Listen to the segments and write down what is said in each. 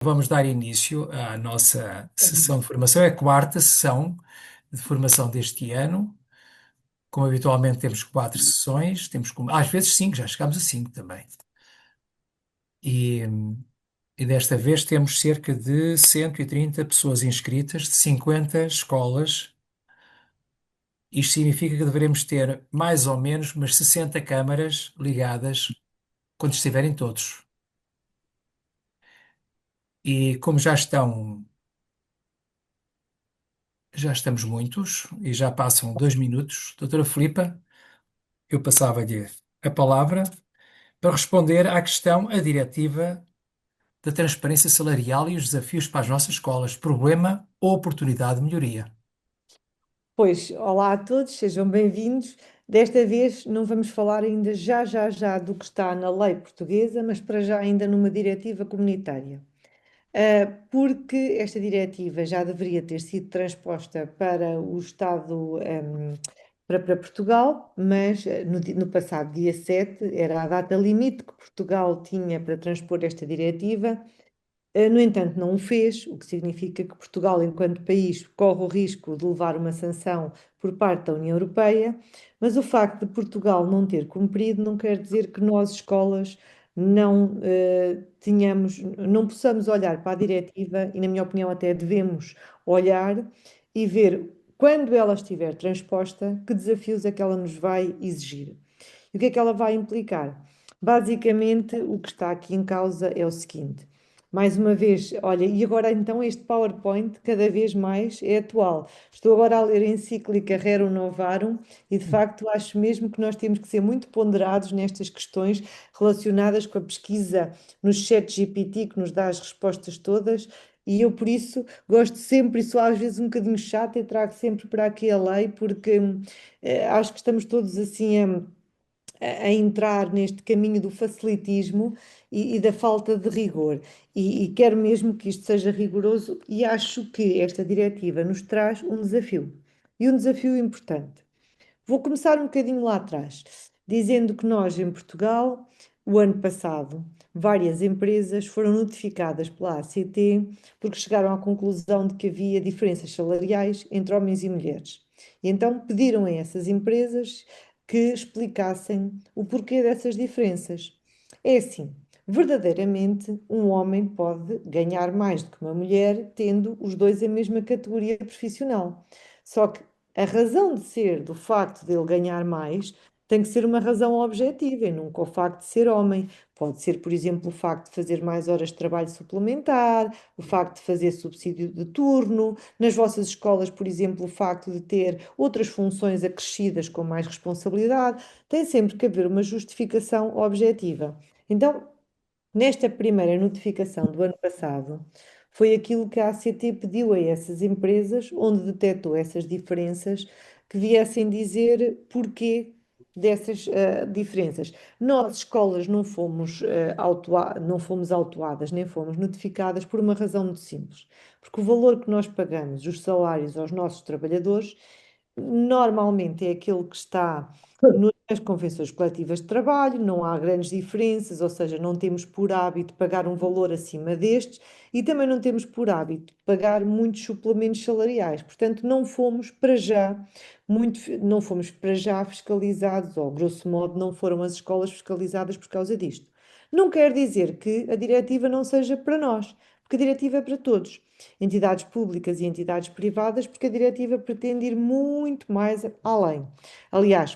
Vamos dar início à nossa sessão de formação, é a quarta sessão de formação deste ano. Como habitualmente temos quatro sessões, às vezes cinco, já chegámos a cinco também. E, e desta vez temos cerca de 130 pessoas inscritas, de 50 escolas. Isto significa que deveremos ter mais ou menos umas 60 câmaras ligadas quando estiverem todos. E como já estamos muitos e já passam 2 minutos, doutora Filipa, eu passava-lhe a palavra para responder à questão, a diretiva da transparência salarial e os desafios para as nossas escolas, problema ou oportunidade de melhoria. Pois, olá a todos, sejam bem-vindos. Desta vez não vamos falar ainda já do que está na lei portuguesa, mas para já ainda numa diretiva comunitária. Porque esta diretiva já deveria ter sido transposta para o Estado, para Portugal, mas no passado dia 7 era a data limite que Portugal tinha para transpor esta diretiva. No entanto, não o fez, o que significa que Portugal, enquanto país, corre o risco de levar uma sanção por parte da União Europeia, mas o facto de Portugal não ter cumprido não quer dizer que nós, escolas, não possamos olhar para a diretiva e, na minha opinião, até devemos olhar e ver, quando ela estiver transposta, que desafios é que ela nos vai exigir. E o que é que ela vai implicar? Basicamente, o que está aqui em causa é o seguinte. Mais uma vez, olha, e agora então este PowerPoint cada vez mais é atual. Estou agora a ler a encíclica Rerum Novarum e de facto acho mesmo que nós temos que ser muito ponderados nestas questões relacionadas com a pesquisa no chat GPT que nos dá as respostas todas. E eu por isso gosto sempre, e sou às vezes um bocadinho chata e trago sempre para aqui a lei, porque acho que estamos todos assim a entrar neste caminho do facilitismo e da falta de rigor. E quero mesmo que isto seja rigoroso e acho que esta diretiva nos traz um desafio. E um desafio importante. Vou começar um bocadinho lá atrás, dizendo que nós, em Portugal, o ano passado, várias empresas foram notificadas pela ACT porque chegaram à conclusão de que havia diferenças salariais entre homens e mulheres. E então pediram a essas empresas que explicassem o porquê dessas diferenças. É assim, verdadeiramente, um homem pode ganhar mais do que uma mulher, tendo os dois a mesma categoria profissional. Só que a razão de ser do facto de ele ganhar mais tem que ser uma razão objetiva e nunca o facto de ser homem. Pode ser, por exemplo, o facto de fazer mais horas de trabalho suplementar, o facto de fazer subsídio de turno, nas vossas escolas, por exemplo, o facto de ter outras funções acrescidas com mais responsabilidade. Tem sempre que haver uma justificação objetiva. Então, nesta primeira notificação do ano passado, foi aquilo que a ACT pediu a essas empresas, onde detectou essas diferenças, que viessem dizer porquê dessas diferenças. Nós, escolas, não fomos autuadas, nem fomos notificadas por uma razão muito simples. Porque o valor que nós pagamos, os salários aos nossos trabalhadores, normalmente é aquele que está nas convenções coletivas de trabalho, não há grandes diferenças, ou seja, não temos por hábito pagar um valor acima destes e também não temos por hábito pagar muitos suplementos salariais. Portanto, não fomos para já fiscalizados, ou grosso modo, não foram as escolas fiscalizadas por causa disto. Não quer dizer que a diretiva não seja para nós, porque a diretiva é para todos, entidades públicas e entidades privadas, porque a diretiva pretende ir muito mais além. Aliás,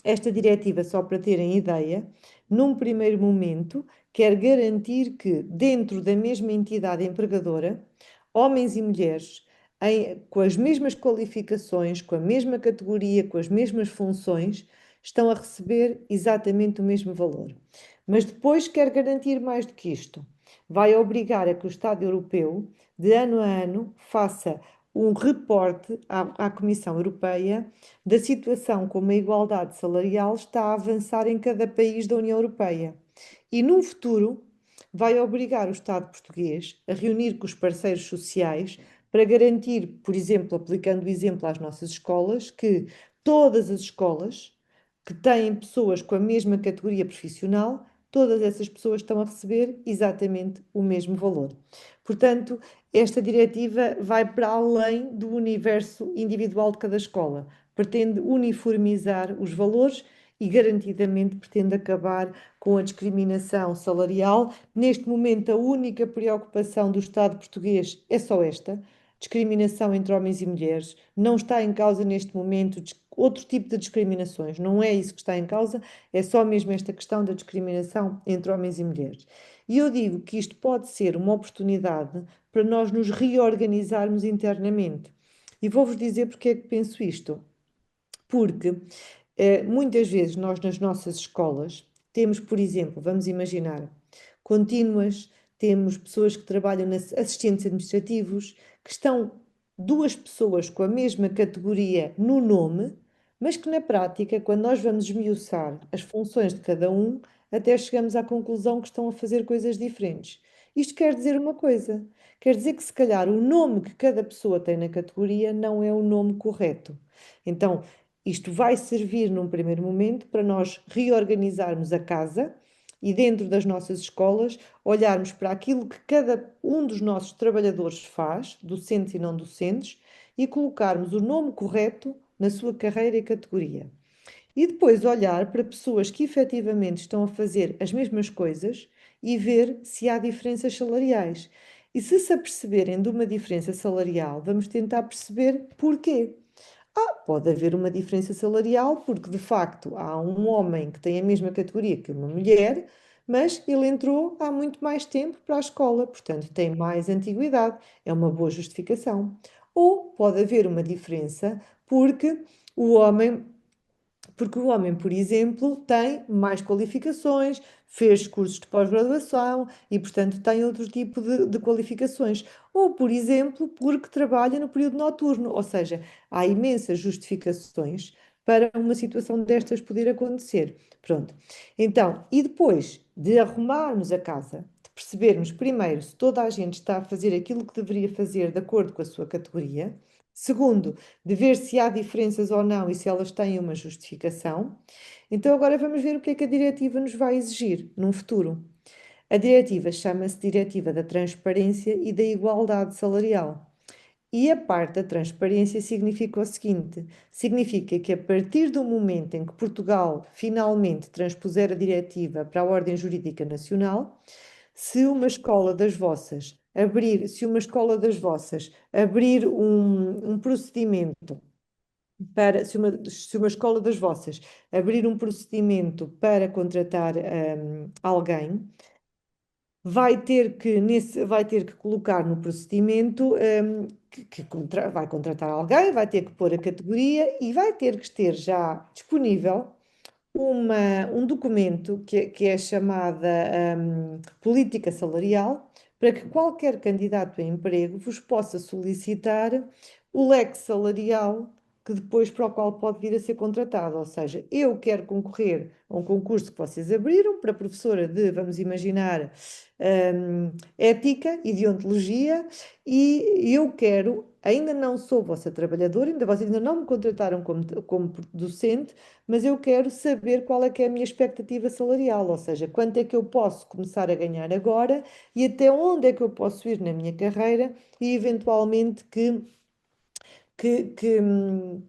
esta diretiva, só para terem ideia, num primeiro momento, quer garantir que, dentro da mesma entidade empregadora, homens e mulheres, com as mesmas qualificações, com a mesma categoria, com as mesmas funções, estão a receber exatamente o mesmo valor. Mas depois quer garantir mais do que isto. Vai obrigar a que o Estado Europeu, de ano a ano, faça um reporte à Comissão Europeia da situação como a igualdade salarial está a avançar em cada país da União Europeia. E num futuro vai obrigar o Estado português a reunir com os parceiros sociais para garantir, por exemplo, aplicando o exemplo às nossas escolas, que todas as escolas que têm pessoas com a mesma categoria profissional todas essas pessoas estão a receber exatamente o mesmo valor. Portanto, esta diretiva vai para além do universo individual de cada escola, pretende uniformizar os valores e garantidamente pretende acabar com a discriminação salarial. Neste momento, a única preocupação do Estado português é só esta: discriminação entre homens e mulheres. Não está em causa neste momento outro tipo de discriminações, não é isso que está em causa, é só mesmo esta questão da discriminação entre homens e mulheres. E eu digo que isto pode ser uma oportunidade para nós nos reorganizarmos internamente. E vou-vos dizer porque é que penso isto. Porque muitas vezes nós nas nossas escolas temos, por exemplo, vamos imaginar, contínuas, temos pessoas que trabalham nas assistentes administrativos, que estão duas pessoas com a mesma categoria no nome, mas que na prática, quando nós vamos esmiuçar as funções de cada um, até chegamos à conclusão que estão a fazer coisas diferentes. Isto quer dizer uma coisa, quer dizer que se calhar o nome que cada pessoa tem na categoria não é o nome correto. Então, isto vai servir num primeiro momento para nós reorganizarmos a casa e dentro das nossas escolas olharmos para aquilo que cada um dos nossos trabalhadores faz, docentes e não docentes, e colocarmos o nome correto na sua carreira e categoria. E depois olhar para pessoas que efetivamente estão a fazer as mesmas coisas e ver se há diferenças salariais. E se aperceberem de uma diferença salarial, vamos tentar perceber porquê. Pode haver uma diferença salarial, porque de facto há um homem que tem a mesma categoria que uma mulher, mas ele entrou há muito mais tempo para a escola, portanto tem mais antiguidade, é uma boa justificação. Ou pode haver uma diferença porque o homem por exemplo, tem mais qualificações, fez cursos de pós-graduação e, portanto, tem outro tipo de qualificações. Ou, por exemplo, porque trabalha no período noturno, ou seja, há imensas justificações para uma situação destas poder acontecer. Pronto. Então, e depois de arrumarmos a casa, de percebermos primeiro se toda a gente está a fazer aquilo que deveria fazer de acordo com a sua categoria. Segundo, de ver se há diferenças ou não e se elas têm uma justificação. Então, agora vamos ver o que é que a diretiva nos vai exigir num futuro. A diretiva chama-se Diretiva da Transparência e da Igualdade Salarial. E a parte da transparência significa o seguinte: significa que a partir do momento em que Portugal finalmente transpuser a diretiva para a ordem jurídica nacional, se uma escola das vossas abrir um procedimento se uma escola das vossas abrir um procedimento para contratar alguém, vai ter que colocar no procedimento vai contratar alguém, vai ter que pôr a categoria e vai ter que ter já disponível um documento que é chamada política salarial, para que qualquer candidato a emprego vos possa solicitar o leque salarial que depois para o qual pode vir a ser contratado. Ou seja, eu quero concorrer a um concurso que vocês abriram para professora de, vamos imaginar, ética e deontologia, e eu quero, ainda não sou vossa trabalhadora, vocês ainda não me contrataram como docente, mas eu quero saber qual é que é a minha expectativa salarial, ou seja, quanto é que eu posso começar a ganhar agora e até onde é que eu posso ir na minha carreira e eventualmente que, que, hum,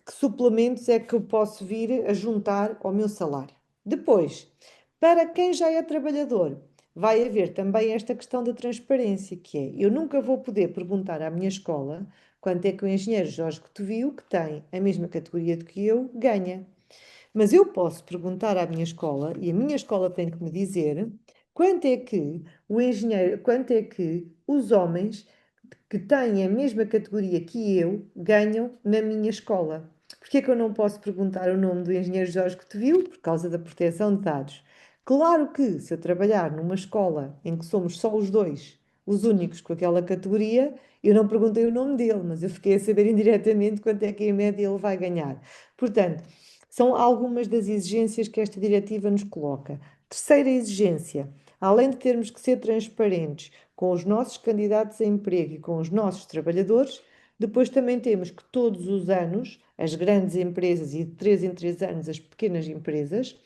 que suplementos é que eu posso vir a juntar ao meu salário. Depois, para quem já é trabalhador, vai haver também esta questão da transparência, que é, eu nunca vou poder perguntar à minha escola quanto é que o engenheiro Jorge Cotovio, que tem a mesma categoria do que eu, ganha. Mas eu posso perguntar à minha escola, e a minha escola tem que me dizer quanto é que os homens que têm a mesma categoria que eu ganham na minha escola. Porquê é que eu não posso perguntar o nome do engenheiro Jorge Cotovil? Por causa da proteção de dados. Claro que se eu trabalhar numa escola em que somos só os dois, os únicos com aquela categoria, eu não perguntei o nome dele, mas eu fiquei a saber indiretamente quanto é que em média ele vai ganhar. Portanto, são algumas das exigências que esta diretiva nos coloca. Terceira exigência: além de termos que ser transparentes com os nossos candidatos a emprego e com os nossos trabalhadores, depois também temos que todos os anos, as grandes empresas e de 3 em 3 anos as pequenas empresas,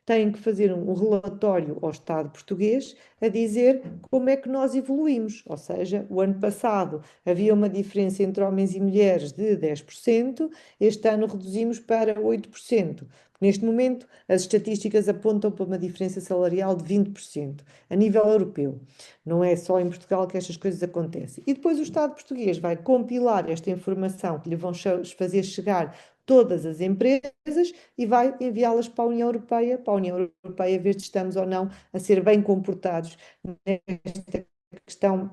têm que fazer um relatório ao Estado português a dizer como é que nós evoluímos. Ou seja, o ano passado havia uma diferença entre homens e mulheres de 10%, este ano reduzimos para 8%. Neste momento, as estatísticas apontam para uma diferença salarial de 20% a nível europeu. Não é só em Portugal que estas coisas acontecem. E depois o Estado português vai compilar esta informação que lhe vão fazer chegar todas as empresas e vai enviá-las para a União Europeia ver se estamos ou não a ser bem comportados nesta questão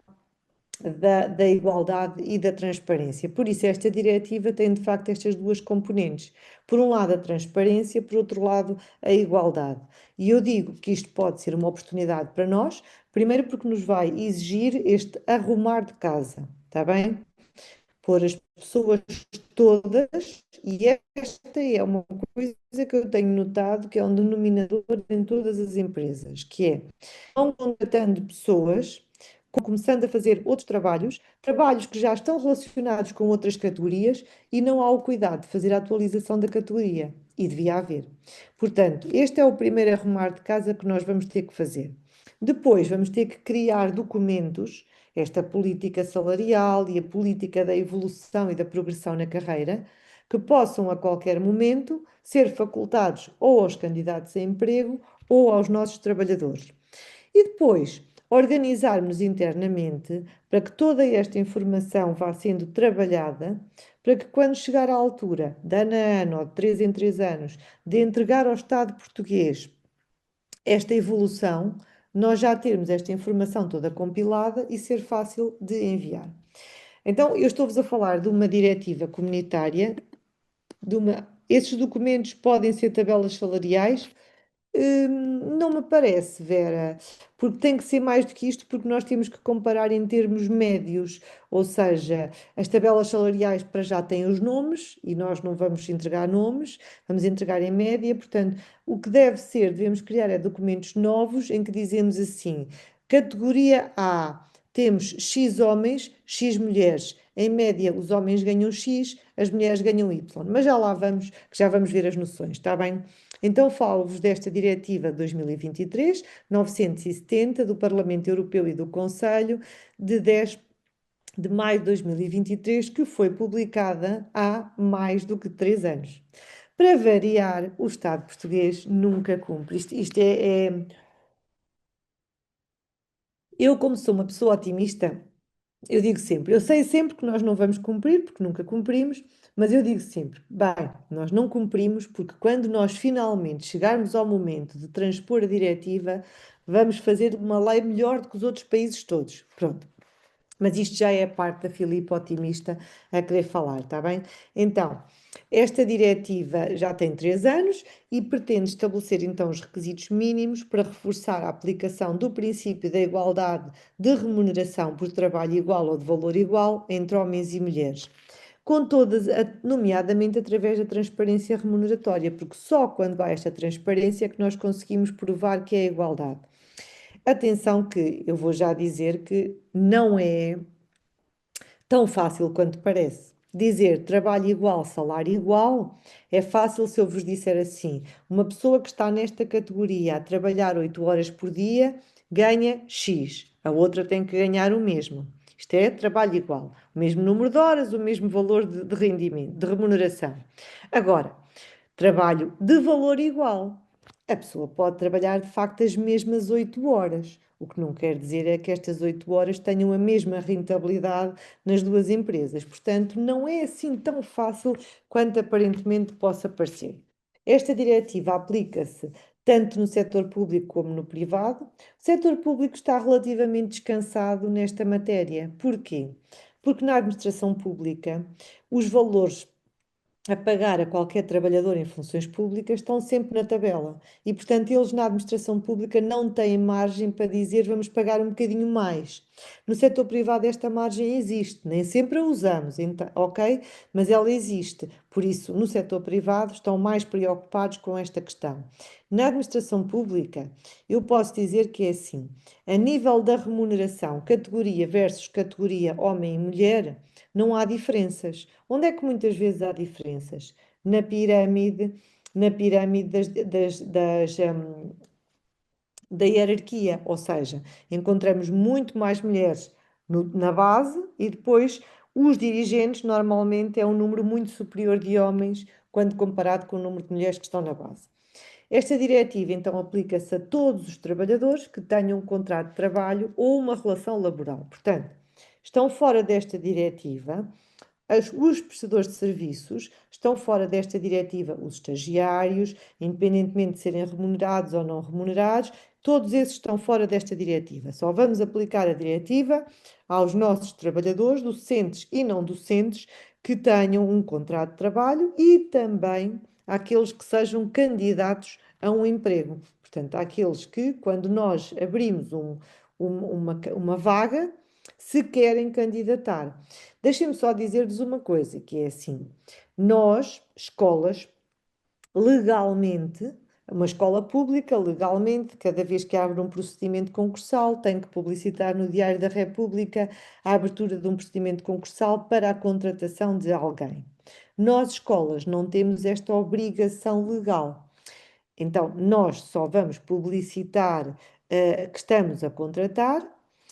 da igualdade e da transparência. Por isso, esta diretiva tem de facto estas duas componentes. Por um lado, a transparência, por outro lado, a igualdade. E eu digo que isto pode ser uma oportunidade para nós, primeiro porque nos vai exigir este arrumar de casa, está bem? Pôr as pessoas todas, e esta é uma coisa que eu tenho notado que é um denominador em todas as empresas, que é, vão contratando pessoas começando a fazer outros trabalhos, trabalhos que já estão relacionados com outras categorias e não há o cuidado de fazer a atualização da categoria. E devia haver. Portanto, este é o primeiro arrumar de casa que nós vamos ter que fazer. Depois, vamos ter que criar documentos, esta política salarial e a política da evolução e da progressão na carreira, que possam a qualquer momento ser facultados ou aos candidatos a emprego ou aos nossos trabalhadores. E depois, organizarmos internamente para que toda esta informação vá sendo trabalhada, para que quando chegar à altura, de ano a ano ou de 3 em 3 anos, de entregar ao Estado português esta evolução, nós já termos esta informação toda compilada e ser fácil de enviar. Então, eu estou-vos a falar de uma diretiva comunitária, esses documentos podem ser tabelas salariais, não me parece, Vera, porque tem que ser mais do que isto, porque nós temos que comparar em termos médios, ou seja, as tabelas salariais para já têm os nomes e nós não vamos entregar nomes, vamos entregar em média, portanto, o que deve ser, devemos criar é documentos novos em que dizemos assim, categoria A, temos X homens, X mulheres. Em média, os homens ganham X, as mulheres ganham Y. Mas já lá vamos, que já vamos ver as noções, está bem? Então, falo-vos desta Diretiva 2023, 970, do Parlamento Europeu e do Conselho, de 10 de maio de 2023, que foi publicada há mais do que 3 anos. Para variar, o Estado português nunca cumpre. Eu, como sou uma pessoa otimista, eu digo sempre, eu sei sempre que nós não vamos cumprir, porque nunca cumprimos, mas eu digo sempre, bem, nós não cumprimos porque quando nós finalmente chegarmos ao momento de transpor a diretiva, vamos fazer uma lei melhor do que os outros países todos. Pronto. Mas isto já é a parte da Filipe otimista a querer falar, está bem? Então, esta diretiva já tem 3 anos e pretende estabelecer então os requisitos mínimos para reforçar a aplicação do princípio da igualdade de remuneração por trabalho igual ou de valor igual entre homens e mulheres. Com todas, nomeadamente através da transparência remuneratória, porque só quando há esta transparência é que nós conseguimos provar que é igualdade. Atenção que eu vou já dizer que não é tão fácil quanto parece. Dizer trabalho igual, salário igual, é fácil se eu vos disser assim: uma pessoa que está nesta categoria a trabalhar 8 horas por dia ganha X, a outra tem que ganhar o mesmo. Isto é trabalho igual, o mesmo número de horas, o mesmo valor de rendimento, de remuneração. Agora, trabalho de valor igual. A pessoa pode trabalhar de facto as mesmas 8 horas. O que não quer dizer é que estas 8 horas tenham a mesma rentabilidade nas duas empresas. Portanto, não é assim tão fácil quanto aparentemente possa parecer. Esta diretiva aplica-se tanto no setor público como no privado. O setor público está relativamente descansado nesta matéria. Porquê? Porque na administração pública os valores a pagar a qualquer trabalhador em funções públicas estão sempre na tabela. E, portanto, eles na administração pública não têm margem para dizer vamos pagar um bocadinho mais. No setor privado, esta margem existe, nem sempre a usamos, então, ok? Mas ela existe. Por isso, no setor privado, estão mais preocupados com esta questão. Na administração pública, eu posso dizer que é assim: a nível da remuneração, categoria versus categoria homem e mulher, não há diferenças. Onde é que muitas vezes há diferenças? Na pirâmide na pirâmide da hierarquia, ou seja, encontramos muito mais mulheres na base e depois os dirigentes normalmente é um número muito superior de homens quando comparado com o número de mulheres que estão na base. Esta diretiva então aplica-se a todos os trabalhadores que tenham um contrato de trabalho ou uma relação laboral. Portanto, estão fora desta diretiva os prestadores de serviços, estão fora desta diretiva os estagiários, independentemente de serem remunerados ou não remunerados, todos esses estão fora desta diretiva. Só vamos aplicar a diretiva aos nossos trabalhadores, docentes e não docentes, que tenham um contrato de trabalho e também àqueles que sejam candidatos a um emprego. Portanto, àqueles que, quando nós abrimos uma vaga, se querem candidatar. Deixem-me só dizer-vos uma coisa, que é assim, nós, escolas, legalmente, uma escola pública, legalmente, cada vez que abre um procedimento concursal, tem que publicitar no Diário da República a abertura de um procedimento concursal para a contratação de alguém. Nós, escolas, não temos esta obrigação legal. Então, nós só vamos publicitar que estamos a contratar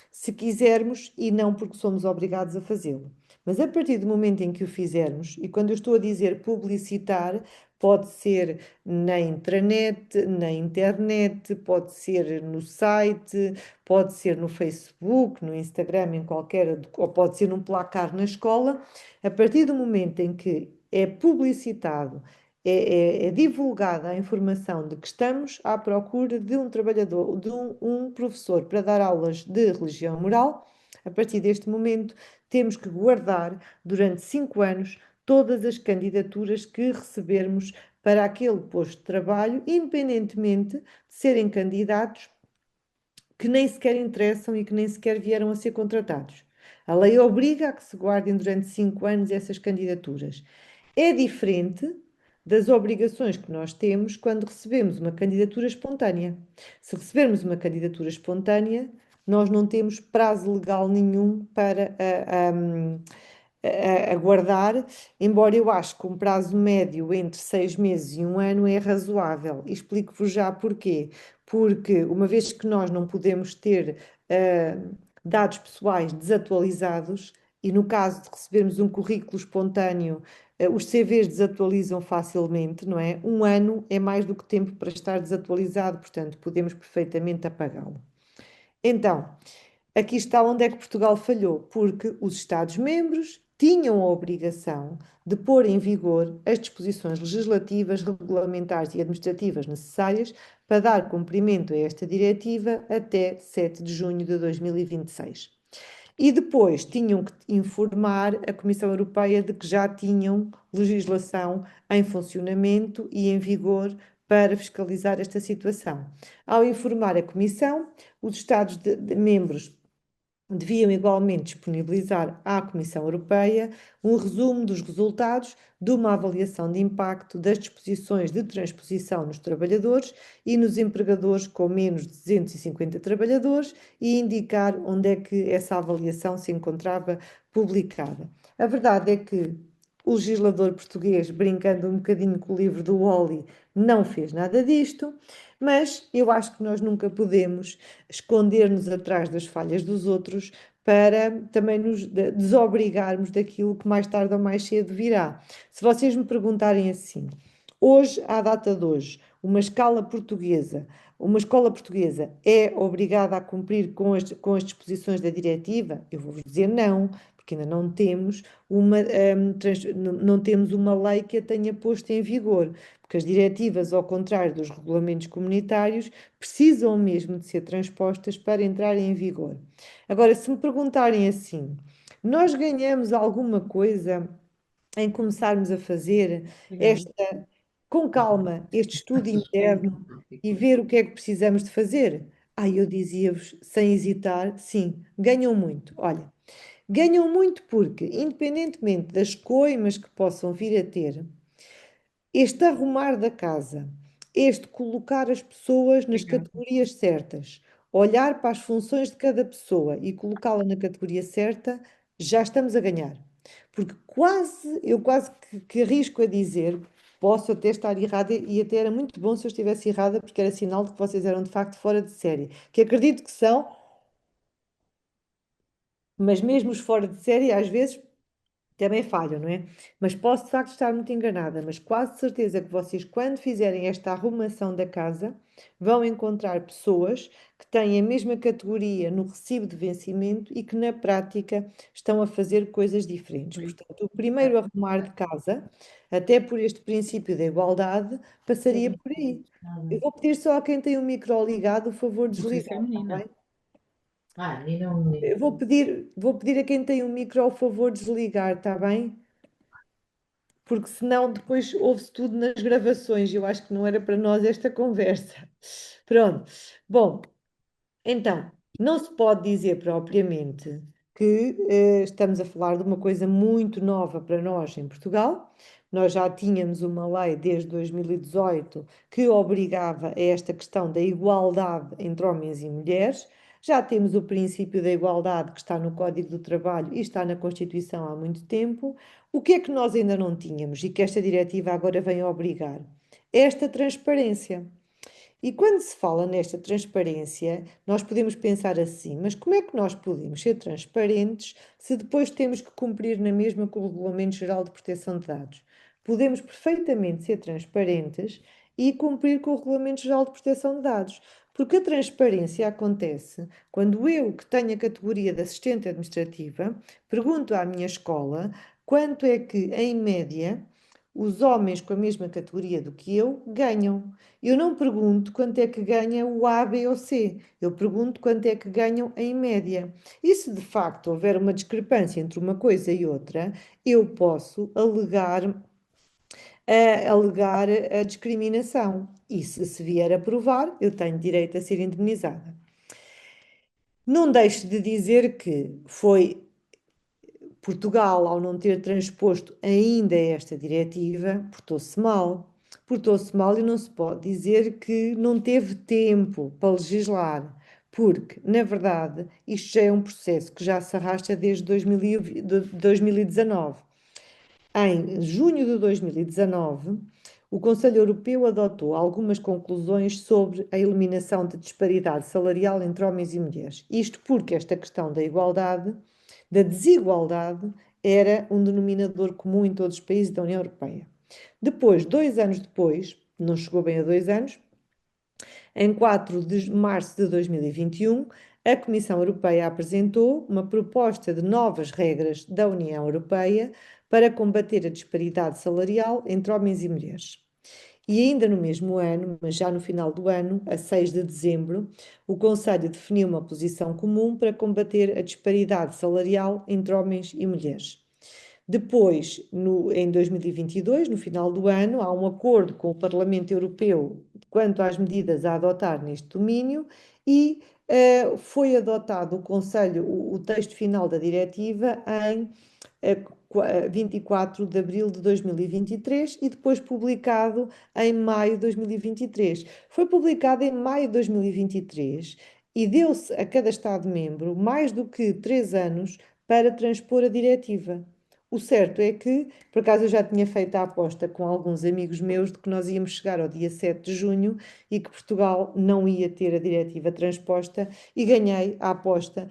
se quisermos e não porque somos obrigados a fazê-lo. Mas a partir do momento em que o fizermos, e quando eu estou a dizer publicitar, pode ser na intranet, na internet, pode ser no site, pode ser no Facebook, no Instagram, em qualquer, ou pode ser num placar na escola. A partir do momento em que é publicitado é divulgada a informação de que estamos à procura de um trabalhador, de um professor para dar aulas de religião moral. A partir deste momento, temos que guardar durante 5 anos todas as candidaturas que recebermos para aquele posto de trabalho, independentemente de serem candidatos que nem sequer interessam e que nem sequer vieram a ser contratados. A lei obriga a que se guardem durante 5 anos essas candidaturas. É diferente das obrigações que nós temos quando recebemos uma candidatura espontânea. Se recebermos uma candidatura espontânea, nós não temos prazo legal nenhum para aguardar, embora eu acho que um prazo médio entre 6 meses e um ano é razoável. E explico-vos já porquê. Porque uma vez que nós não podemos ter dados pessoais desatualizados, e no caso de recebermos um currículo espontâneo, os CVs desatualizam facilmente, não é? Um ano é mais do que tempo para estar desatualizado, portanto, podemos perfeitamente apagá-lo. Então, aqui está onde é que Portugal falhou, porque os Estados-membros tinham a obrigação de pôr em vigor as disposições legislativas, regulamentares e administrativas necessárias para dar cumprimento a esta diretiva até 7 de junho de 2026. E depois tinham que informar a Comissão Europeia de que já tinham legislação em funcionamento e em vigor para fiscalizar esta situação. Ao informar a Comissão, os Estados-membros deviam igualmente disponibilizar à Comissão Europeia um resumo dos resultados de uma avaliação de impacto das disposições de transposição nos trabalhadores e nos empregadores com menos de 250 trabalhadores e indicar onde é que essa avaliação se encontrava publicada. A verdade é que o legislador português, brincando um bocadinho com o livro do Wally, não fez nada disto, mas eu acho que nós nunca podemos esconder-nos atrás das falhas dos outros para também nos desobrigarmos daquilo que mais tarde ou mais cedo virá. Se vocês me perguntarem assim, hoje, à data de hoje, uma escola portuguesa é obrigada a cumprir com as disposições da diretiva? Eu vou-vos dizer não, porque ainda não temos não temos uma lei que a tenha posto em vigor, porque as diretivas, ao contrário dos regulamentos comunitários, precisam mesmo de ser transpostas para entrarem em vigor. Agora, se me perguntarem assim, nós ganhamos alguma coisa em começarmos a fazer esta, com calma, este estudo interno e ver o que é que precisamos de fazer? Eu dizia-vos, sem hesitar, sim, ganham muito. Olha, ganham muito porque, independentemente das coimas que possam vir a ter, este arrumar da casa, este colocar as pessoas nas categorias certas, olhar para as funções de cada pessoa e colocá-la na categoria certa, já estamos a ganhar. Porque eu quase que arrisco a dizer Posso até estar errada e até era muito bom se eu estivesse errada, porque era sinal de que vocês eram de facto fora de série. Que acredito que são, mas mesmo os fora de série, às vezes também falham, não é? Mas posso de facto estar muito enganada, mas quase certeza que vocês, quando fizerem esta arrumação da casa, vão encontrar pessoas que têm a mesma categoria no recibo de vencimento e que na prática estão a fazer coisas diferentes. Oi. Portanto, o primeiro arrumar de casa, até por este princípio da igualdade, passaria por aí. Eu vou pedir só a quem tem o micro ligado o favor de Não sei se desligar, é está menina. bem? Ah, menina ou menino? Eu vou pedir a quem tem o micro o favor de desligar, está bem? Porque senão depois ouve-se tudo nas gravações e eu acho que não era para nós esta conversa. Pronto. Bom, então, não se pode dizer propriamente que estamos a falar de uma coisa muito nova para nós em Portugal. Nós já tínhamos uma lei desde 2018 que obrigava a esta questão da igualdade entre homens e mulheres. Já temos o princípio da igualdade que está no Código do Trabalho e está na Constituição há muito tempo. O que é que nós ainda não tínhamos e que esta diretiva agora vem obrigar? Esta transparência. E quando se fala nesta transparência, nós podemos pensar assim, mas como é que nós podemos ser transparentes se depois temos que cumprir na mesma com o Regulamento Geral de Proteção de Dados? Podemos perfeitamente ser transparentes e cumprir com o Regulamento Geral de Proteção de Dados, porque a transparência acontece quando eu, que tenho a categoria de assistente administrativa, pergunto à minha escola quanto é que, em média, os homens com a mesma categoria do que eu ganham. Eu não pergunto quanto é que ganha o A, B ou C. Eu pergunto quanto é que ganham em média. E se de facto houver uma discrepância entre uma coisa e outra, eu posso alegar a discriminação. E se vier a provar, eu tenho direito a ser indemnizada. Não deixe de dizer que foi Portugal, ao não ter transposto ainda esta diretiva, portou-se mal. Portou-se mal e não se pode dizer que não teve tempo para legislar, porque, na verdade, isto já é um processo que já se arrasta desde 2019. Em junho de 2019, o Conselho Europeu adotou algumas conclusões sobre a eliminação de disparidade salarial entre homens e mulheres. Isto porque esta questão da igualdade, da desigualdade, era um denominador comum em todos os países da União Europeia. Depois, 2 anos depois, não chegou bem a 2 anos, em 4 de março de 2021, a Comissão Europeia apresentou uma proposta de novas regras da União Europeia para combater a disparidade salarial entre homens e mulheres. E ainda no mesmo ano, mas já no final do ano, a 6 de dezembro, o Conselho definiu uma posição comum para combater a disparidade salarial entre homens e mulheres. Depois, em 2022, no final do ano, há um acordo com o Parlamento Europeu quanto às medidas a adotar neste domínio e foi adotado o Conselho, o texto final da diretiva em 24 de abril de 2023 e depois publicado em maio de 2023. Foi publicado em maio de 2023 e deu-se a cada Estado-membro mais do que 3 anos para transpor a diretiva. O certo é que, por acaso, eu já tinha feito a aposta com alguns amigos meus de que nós íamos chegar ao dia 7 de junho e que Portugal não ia ter a diretiva transposta e ganhei a aposta.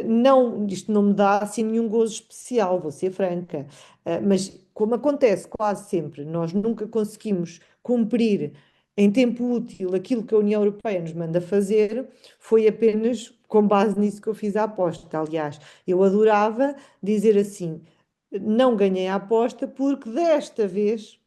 Não, isto não me dá assim nenhum gozo especial, vou ser franca. Mas como acontece quase sempre, nós nunca conseguimos cumprir em tempo útil aquilo que a União Europeia nos manda fazer, foi apenas com base nisso que eu fiz a aposta. Aliás, eu adorava dizer assim não ganhei a aposta porque desta vez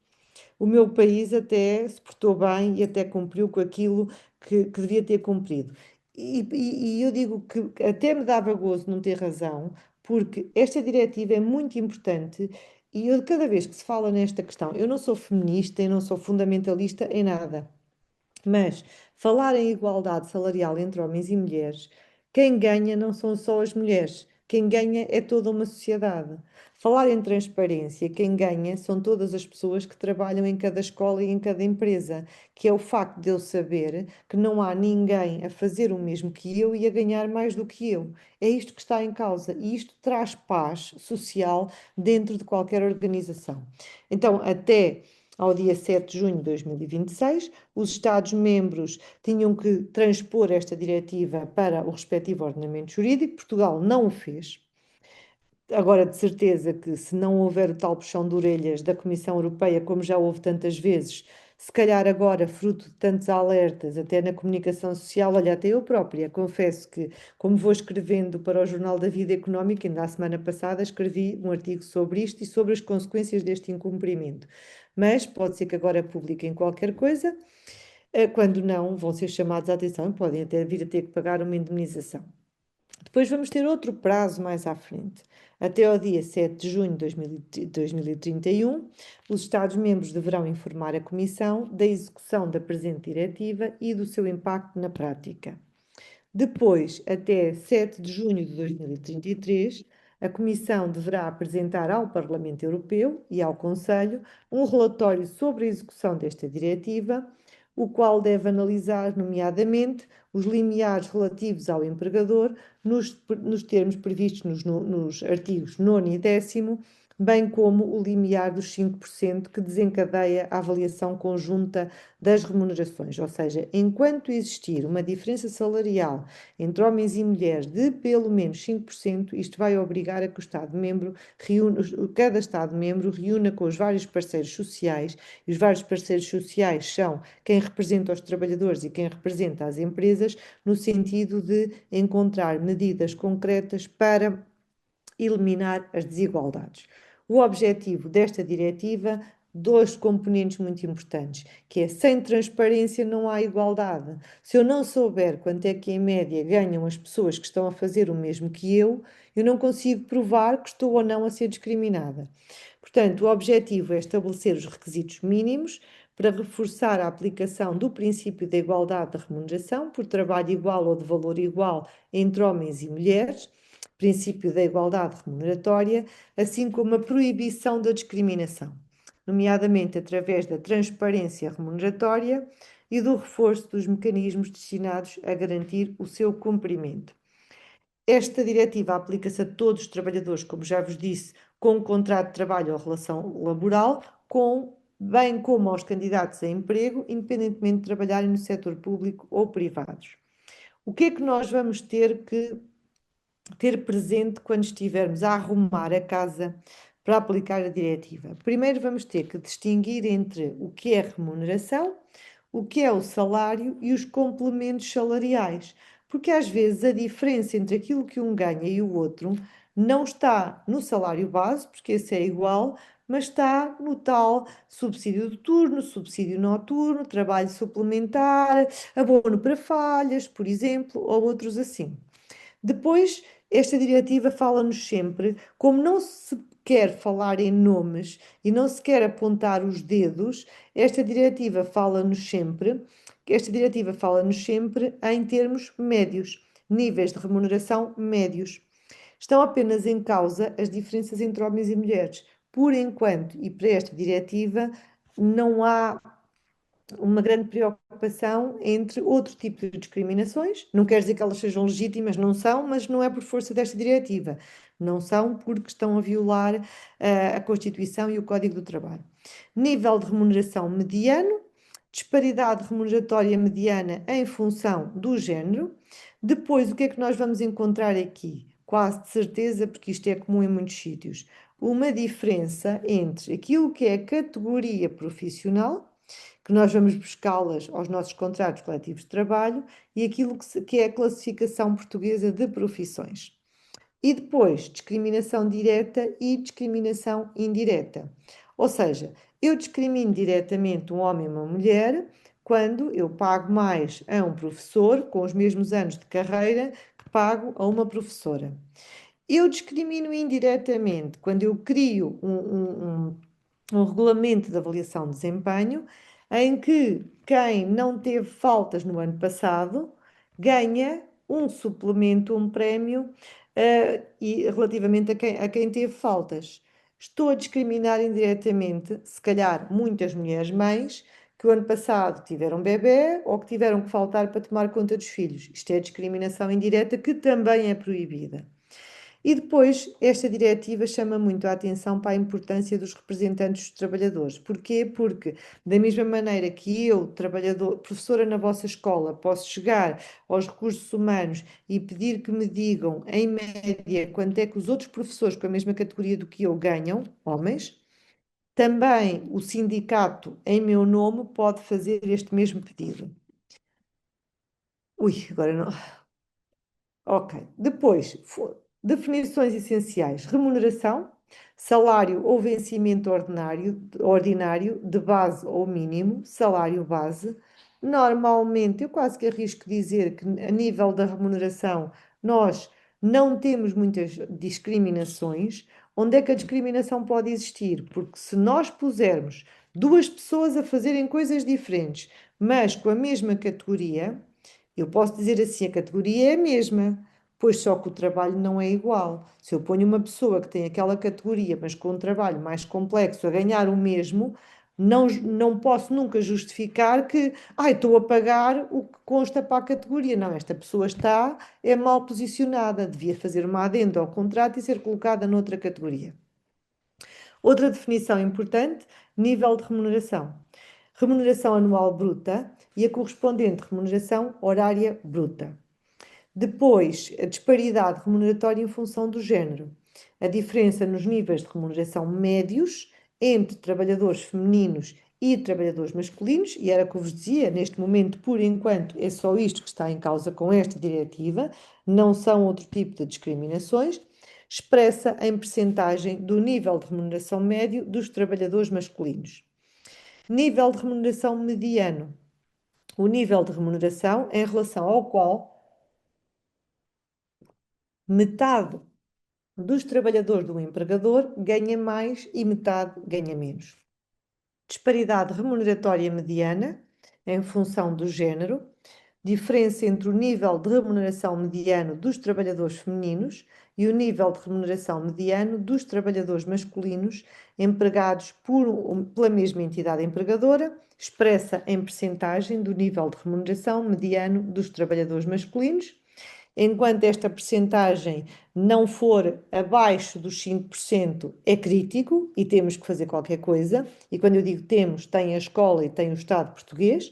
o meu país até se portou bem e até cumpriu com aquilo que devia ter cumprido. E eu digo que até me dava gozo não ter razão, porque esta diretiva é muito importante e eu, cada vez que se fala nesta questão, eu não sou feminista e não sou fundamentalista em nada. Mas falar em igualdade salarial entre homens e mulheres, quem ganha não são só as mulheres, quem ganha é toda uma sociedade. Falar em transparência, quem ganha são todas as pessoas que trabalham em cada escola e em cada empresa, que é o facto de eu saber que não há ninguém a fazer o mesmo que eu e a ganhar mais do que eu. É isto que está em causa e isto traz paz social dentro de qualquer organização. Então, até ao dia 7 de junho de 2026. Os Estados-membros tinham que transpor esta diretiva para o respectivo ordenamento jurídico. Portugal não o fez. Agora, de certeza que se não houver o tal puxão de orelhas da Comissão Europeia, como já houve tantas vezes, se calhar agora, fruto de tantos alertas, até na comunicação social, olha, até eu própria, confesso que, como vou escrevendo para o Jornal da Vida Económica, ainda a semana passada escrevi um artigo sobre isto e sobre as consequências deste incumprimento. Mas pode ser que agora publiquem qualquer coisa, quando não, vão ser chamados à atenção e podem até vir a ter que pagar uma indemnização. Depois vamos ter outro prazo mais à frente. Até ao dia 7 de junho de 2031, os Estados-membros deverão informar a Comissão da execução da presente diretiva e do seu impacto na prática. Depois, até 7 de junho de 2033, a Comissão deverá apresentar ao Parlamento Europeu e ao Conselho um relatório sobre a execução desta diretiva, o qual deve analisar, nomeadamente, os limiares relativos ao empregador, nos termos previstos nos artigos 9º e 10º, bem como o limiar dos 5% que desencadeia a avaliação conjunta das remunerações. Ou seja, enquanto existir uma diferença salarial entre homens e mulheres de pelo menos 5%, isto vai obrigar a que o Estado-membro cada Estado-membro reúna com os vários parceiros sociais, e os vários parceiros sociais são quem representa os trabalhadores e quem representa as empresas, no sentido de encontrar medidas concretas para eliminar as desigualdades. O objetivo desta diretiva, dois componentes muito importantes, que é sem transparência não há igualdade. Se eu não souber quanto é que em média ganham as pessoas que estão a fazer o mesmo que eu não consigo provar que estou ou não a ser discriminada. Portanto, o objetivo é estabelecer os requisitos mínimos para reforçar a aplicação do princípio da igualdade de remuneração por trabalho igual ou de valor igual entre homens e mulheres, princípio da igualdade remuneratória, assim como a proibição da discriminação, nomeadamente através da transparência remuneratória e do reforço dos mecanismos destinados a garantir o seu cumprimento. Esta diretiva aplica-se a todos os trabalhadores, como já vos disse, com contrato de trabalho ou relação laboral, bem como aos candidatos a emprego, independentemente de trabalharem no setor público ou privados. O que é que nós vamos ter que ter presente quando estivermos a arrumar a casa para aplicar a diretiva? Primeiro vamos ter que distinguir entre o que é remuneração, o que é o salário e os complementos salariais, porque às vezes a diferença entre aquilo que um ganha e o outro não está no salário base, porque esse é igual, mas está no tal subsídio de turno, subsídio noturno, trabalho suplementar, abono para falhas, por exemplo, ou outros assim. Depois, esta diretiva fala-nos sempre, como não se quer falar em nomes e não se quer apontar os dedos, esta diretiva fala-nos sempre em termos médios, níveis de remuneração médios. Estão apenas em causa as diferenças entre homens e mulheres. Por enquanto, e para esta diretiva, não há uma grande preocupação entre outro tipo de discriminações. Não quer dizer que elas sejam legítimas, não são, mas não é por força desta diretiva. Não são porque estão a violar a Constituição e o Código do Trabalho. Nível de remuneração mediano, disparidade remuneratória mediana em função do género. Depois, o que é que nós vamos encontrar aqui? Quase de certeza, porque isto é comum em muitos sítios, uma diferença entre aquilo que é a categoria profissional, que nós vamos buscá-las aos nossos contratos coletivos de trabalho, e aquilo que é a classificação portuguesa de profissões. E depois, discriminação direta e discriminação indireta. Ou seja, eu discrimino diretamente um homem e uma mulher quando eu pago mais a um professor com os mesmos anos de carreira que pago a uma professora. Eu discrimino indiretamente quando eu crio um regulamento de avaliação de desempenho em que quem não teve faltas no ano passado ganha um suplemento, um prémio, e relativamente a quem teve faltas. Estou a discriminar indiretamente, se calhar, muitas mulheres mães que o ano passado tiveram bebê ou que tiveram que faltar para tomar conta dos filhos. Isto é discriminação indireta que também é proibida. E depois, esta diretiva chama muito a atenção para a importância dos representantes dos trabalhadores. Porquê? Porque, da mesma maneira que eu, trabalhador, professora na vossa escola, posso chegar aos recursos humanos e pedir que me digam, em média, quanto é que os outros professores com a mesma categoria do que eu ganham, homens, também o sindicato, em meu nome, pode fazer este mesmo pedido. Ui, agora não. Ok. Depois, definições essenciais: remuneração, salário ou vencimento ordinário, de base ou mínimo, salário base. Normalmente, eu quase que arrisco dizer que a nível da remuneração, nós não temos muitas discriminações. Onde é que a discriminação pode existir? Porque se nós pusermos duas pessoas a fazerem coisas diferentes, mas com a mesma categoria, eu posso dizer assim, a categoria é a mesma, pois só que o trabalho não é igual. Se eu ponho uma pessoa que tem aquela categoria, mas com um trabalho mais complexo, a ganhar o mesmo, não posso nunca justificar que, estou a pagar o que consta para a categoria. Não, esta pessoa é mal posicionada, devia fazer uma adenda ao contrato e ser colocada noutra categoria. Outra definição importante, nível de remuneração. Remuneração anual bruta e a correspondente remuneração horária bruta. Depois, a disparidade remuneratória em função do género. A diferença nos níveis de remuneração médios entre trabalhadores femininos e trabalhadores masculinos, e era o que eu vos dizia, neste momento, por enquanto, é só isto que está em causa com esta diretiva, não são outro tipo de discriminações, expressa em percentagem do nível de remuneração médio dos trabalhadores masculinos. Nível de remuneração mediano. O nível de remuneração em relação ao qual metade dos trabalhadores do empregador ganha mais e metade ganha menos. Disparidade remuneratória mediana em função do género, diferença entre o nível de remuneração mediano dos trabalhadores femininos e o nível de remuneração mediano dos trabalhadores masculinos empregados pela mesma entidade empregadora, expressa em percentagem do nível de remuneração mediano dos trabalhadores masculinos. Enquanto esta percentagem não for abaixo dos 5%, é crítico e temos que fazer qualquer coisa. E quando eu digo temos, tem a escola e tem o Estado português.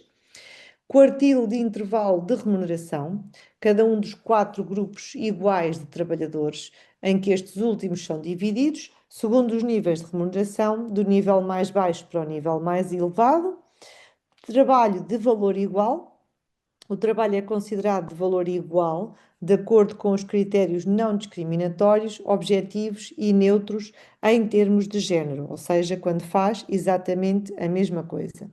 Quartil de intervalo de remuneração, cada um dos 4 grupos iguais de trabalhadores, em que estes últimos são divididos segundo os níveis de remuneração, do nível mais baixo para o nível mais elevado. Trabalho de valor igual. O trabalho é considerado de valor igual, de acordo com os critérios não discriminatórios, objetivos e neutros em termos de género, ou seja, quando faz exatamente a mesma coisa.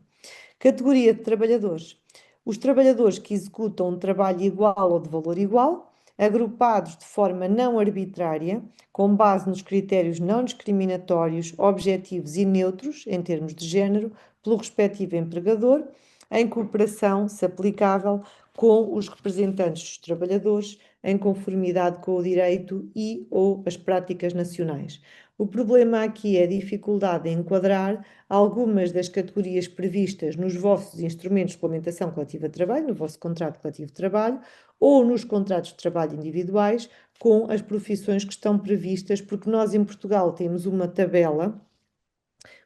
Categoria de trabalhadores. Os trabalhadores que executam um trabalho igual ou de valor igual, agrupados de forma não arbitrária, com base nos critérios não discriminatórios, objetivos e neutros, em termos de género, pelo respectivo empregador, em cooperação, se aplicável, com os representantes dos trabalhadores, em conformidade com o direito e ou as práticas nacionais. O problema aqui é a dificuldade em enquadrar algumas das categorias previstas nos vossos instrumentos de regulamentação coletiva de trabalho, no vosso contrato coletivo de trabalho, ou nos contratos de trabalho individuais, com as profissões que estão previstas, porque nós em Portugal temos uma tabela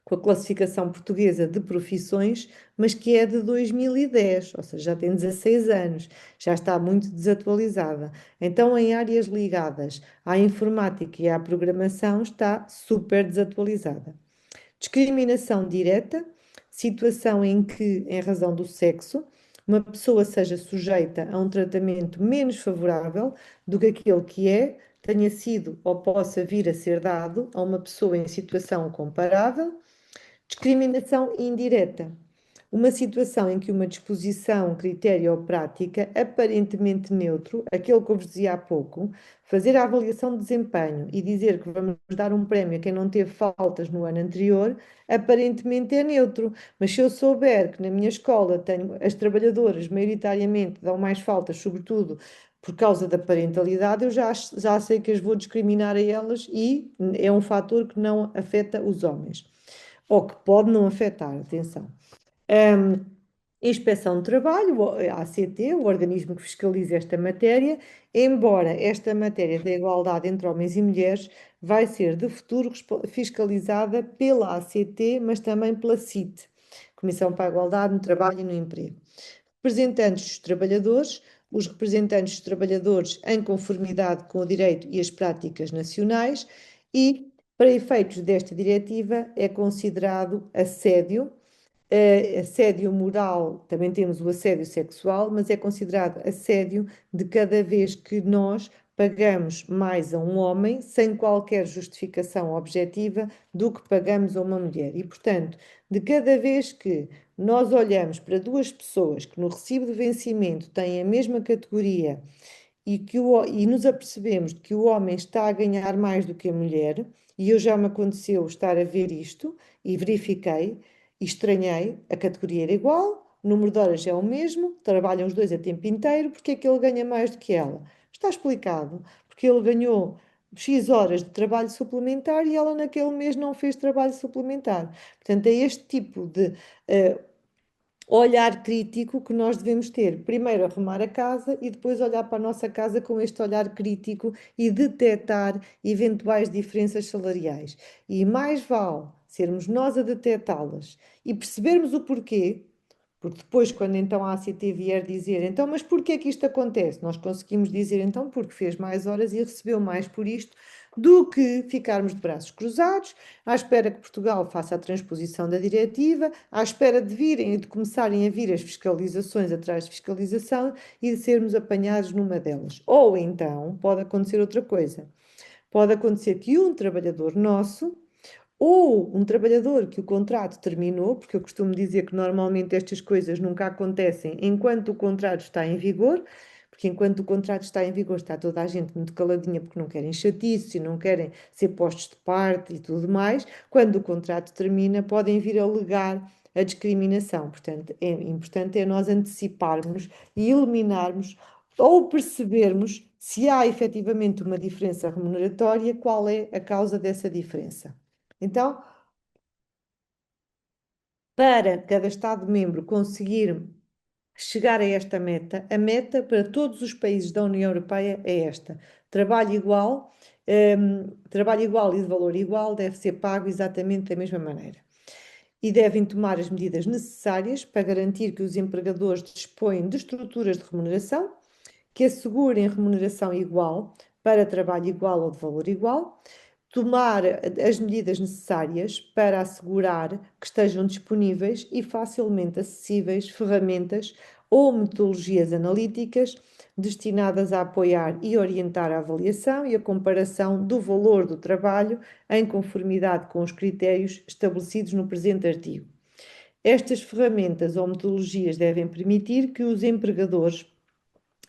com a classificação portuguesa de profissões, mas que é de 2010, ou seja, já tem 16 anos, já está muito desatualizada. Então, em áreas ligadas à informática e à programação, está super desatualizada. Discriminação direta, situação em que, em razão do sexo, uma pessoa seja sujeita a um tratamento menos favorável do que aquele que tenha sido ou possa vir a ser dado a uma pessoa em situação comparável. Discriminação indireta. Uma situação em que uma disposição, critério ou prática aparentemente neutro, aquele que eu vos dizia há pouco, fazer a avaliação de desempenho e dizer que vamos dar um prémio a quem não teve faltas no ano anterior, aparentemente é neutro. Mas se eu souber que na minha escola tenho as trabalhadoras maioritariamente dão mais faltas, sobretudo por causa da parentalidade, eu já sei que as vou discriminar a elas e é um fator que não afeta os homens ou que pode não afetar, atenção. Inspeção do Trabalho, a ACT, o organismo que fiscaliza esta matéria, embora esta matéria da igualdade entre homens e mulheres vai ser de futuro fiscalizada pela ACT, mas também pela CIT, Comissão para a Igualdade no Trabalho e no Emprego. Representantes dos trabalhadores, os representantes dos trabalhadores em conformidade com o direito e as práticas nacionais e, para efeitos desta diretiva, é considerado assédio. Assédio moral, também temos o assédio sexual, mas é considerado assédio de cada vez que nós pagamos mais a um homem, sem qualquer justificação objetiva, do que pagamos a uma mulher. E, portanto, de cada vez que nós olhamos para duas pessoas que no recibo de vencimento têm a mesma categoria e nos apercebemos de que o homem está a ganhar mais do que a mulher, e eu já me aconteceu estar a ver isto e verifiquei e estranhei, a categoria era igual, o número de horas é o mesmo, trabalham os dois a tempo inteiro, porque é que ele ganha mais do que ela? Está explicado, porque ele ganhou X horas de trabalho suplementar e ela naquele mês não fez trabalho suplementar. Portanto, é este tipo de olhar crítico que nós devemos ter. Primeiro arrumar a casa e depois olhar para a nossa casa com este olhar crítico e detectar eventuais diferenças salariais. E mais vale sermos nós a detectá-las e percebermos o porquê, porque depois, quando então a ACT vier dizer, então, mas porquê é que isto acontece? Nós conseguimos dizer, então, porque fez mais horas e recebeu mais por isto, do que ficarmos de braços cruzados, à espera que Portugal faça a transposição da diretiva, à espera de virem e de começarem a vir as fiscalizações atrás de fiscalização e de sermos apanhados numa delas. Ou então, pode acontecer outra coisa. Pode acontecer que um trabalhador nosso ou um trabalhador que o contrato terminou, porque eu costumo dizer que normalmente estas coisas nunca acontecem enquanto o contrato está em vigor, porque enquanto o contrato está em vigor está toda a gente muito caladinha porque não querem chatice e não querem ser postos de parte e tudo mais. Quando o contrato termina, podem vir alegar a discriminação. Portanto, é importante é nós anteciparmos e eliminarmos ou percebermos se há efetivamente uma diferença remuneratória, qual é a causa dessa diferença. Então, para cada Estado-membro conseguir chegar a esta meta, a meta para todos os países da União Europeia é esta: trabalho igual e de valor igual deve ser pago exatamente da mesma maneira. E devem tomar as medidas necessárias para garantir que os empregadores dispõem de estruturas de remuneração que assegurem remuneração igual para trabalho igual ou de valor igual, tomar as medidas necessárias para assegurar que estejam disponíveis e facilmente acessíveis ferramentas ou metodologias analíticas destinadas a apoiar e orientar a avaliação e a comparação do valor do trabalho em conformidade com os critérios estabelecidos no presente artigo. Estas ferramentas ou metodologias devem permitir que os empregadores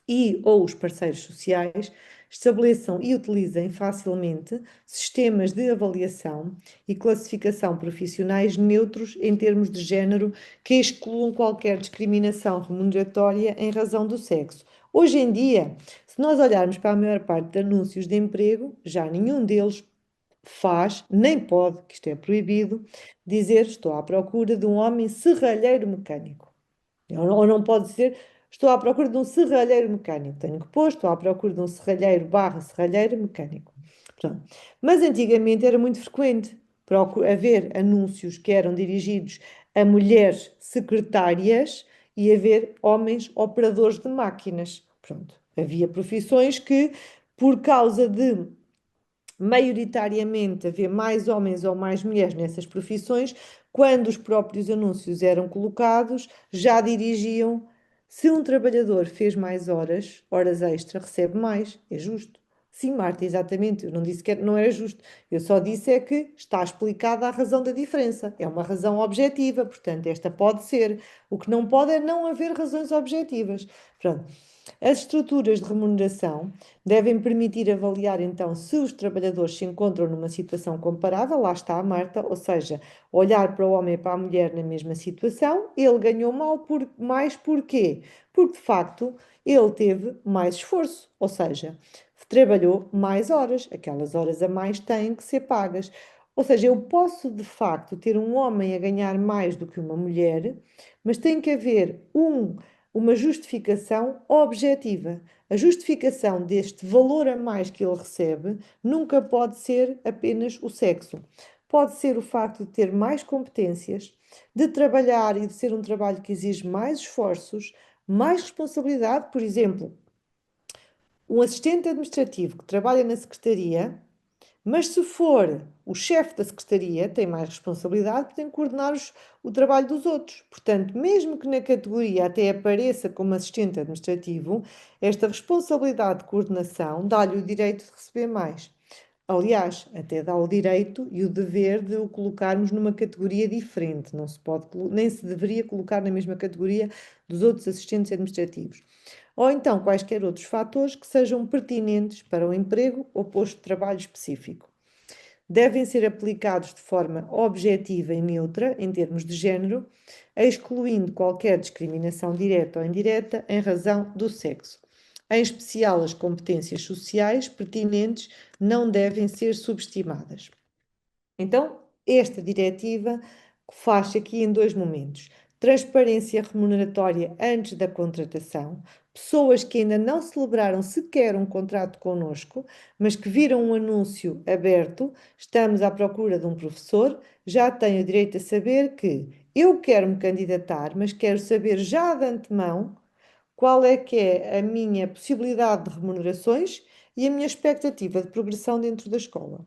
e ou os parceiros sociais estabeleçam e utilizem facilmente sistemas de avaliação e classificação profissionais neutros em termos de género que excluam qualquer discriminação remuneratória em razão do sexo. Hoje em dia, se nós olharmos para a maior parte de anúncios de emprego, já nenhum deles faz, nem pode, que isto é proibido, dizer estou à procura de um homem serralheiro mecânico. Ou não pode dizer, estou à procura de um serralheiro mecânico. Tenho que pôr, estou à procura de um serralheiro barra serralheiro mecânico. Pronto. Mas antigamente era muito frequente haver anúncios que eram dirigidos a mulheres secretárias e haver homens operadores de máquinas. Pronto. Havia profissões que, por causa de maioritariamente haver mais homens ou mais mulheres nessas profissões, quando os próprios anúncios eram colocados, já dirigiam. Se um trabalhador fez mais horas, horas extra, recebe mais, é justo. Sim, Marta, exatamente. Eu não disse que não era justo. Eu só disse é que está explicada a razão da diferença. É uma razão objetiva, portanto, esta pode ser. O que não pode é não haver razões objetivas. Pronto. As estruturas de remuneração devem permitir avaliar então se os trabalhadores se encontram numa situação comparável, lá está a Marta, ou seja, olhar para o homem e para a mulher na mesma situação, ele ganhou mais porquê? Porque de facto ele teve mais esforço, ou seja, trabalhou mais horas, aquelas horas a mais têm que ser pagas. Ou seja, eu posso de facto ter um homem a ganhar mais do que uma mulher, mas tem que haver uma justificação objetiva. A justificação deste valor a mais que ele recebe nunca pode ser apenas o sexo. Pode ser o facto de ter mais competências, de trabalhar e de ser um trabalho que exige mais esforços, mais responsabilidade. Por exemplo, um assistente administrativo que trabalha na secretaria, mas se for o chefe da secretaria, tem mais responsabilidade porque tem que coordenar o trabalho dos outros. Portanto, mesmo que na categoria até apareça como assistente administrativo, esta responsabilidade de coordenação dá-lhe o direito de receber mais. Aliás, até dá o direito e o dever de o colocarmos numa categoria diferente. Não se pode, nem se deveria colocar na mesma categoria dos outros assistentes administrativos. Ou então quaisquer outros fatores que sejam pertinentes para o emprego ou posto de trabalho específico. Devem ser aplicados de forma objetiva e neutra, em termos de género, excluindo qualquer discriminação direta ou indireta em razão do sexo. Em especial, as competências sociais pertinentes não devem ser subestimadas. Então, esta diretiva faz-se aqui em dois momentos: transparência remuneratória antes da contratação, pessoas que ainda não celebraram sequer um contrato connosco, mas que viram um anúncio aberto, estamos à procura de um professor, já têm o direito a saber que eu quero me candidatar, mas quero saber já de antemão qual é que é a minha possibilidade de remunerações e a minha expectativa de progressão dentro da escola.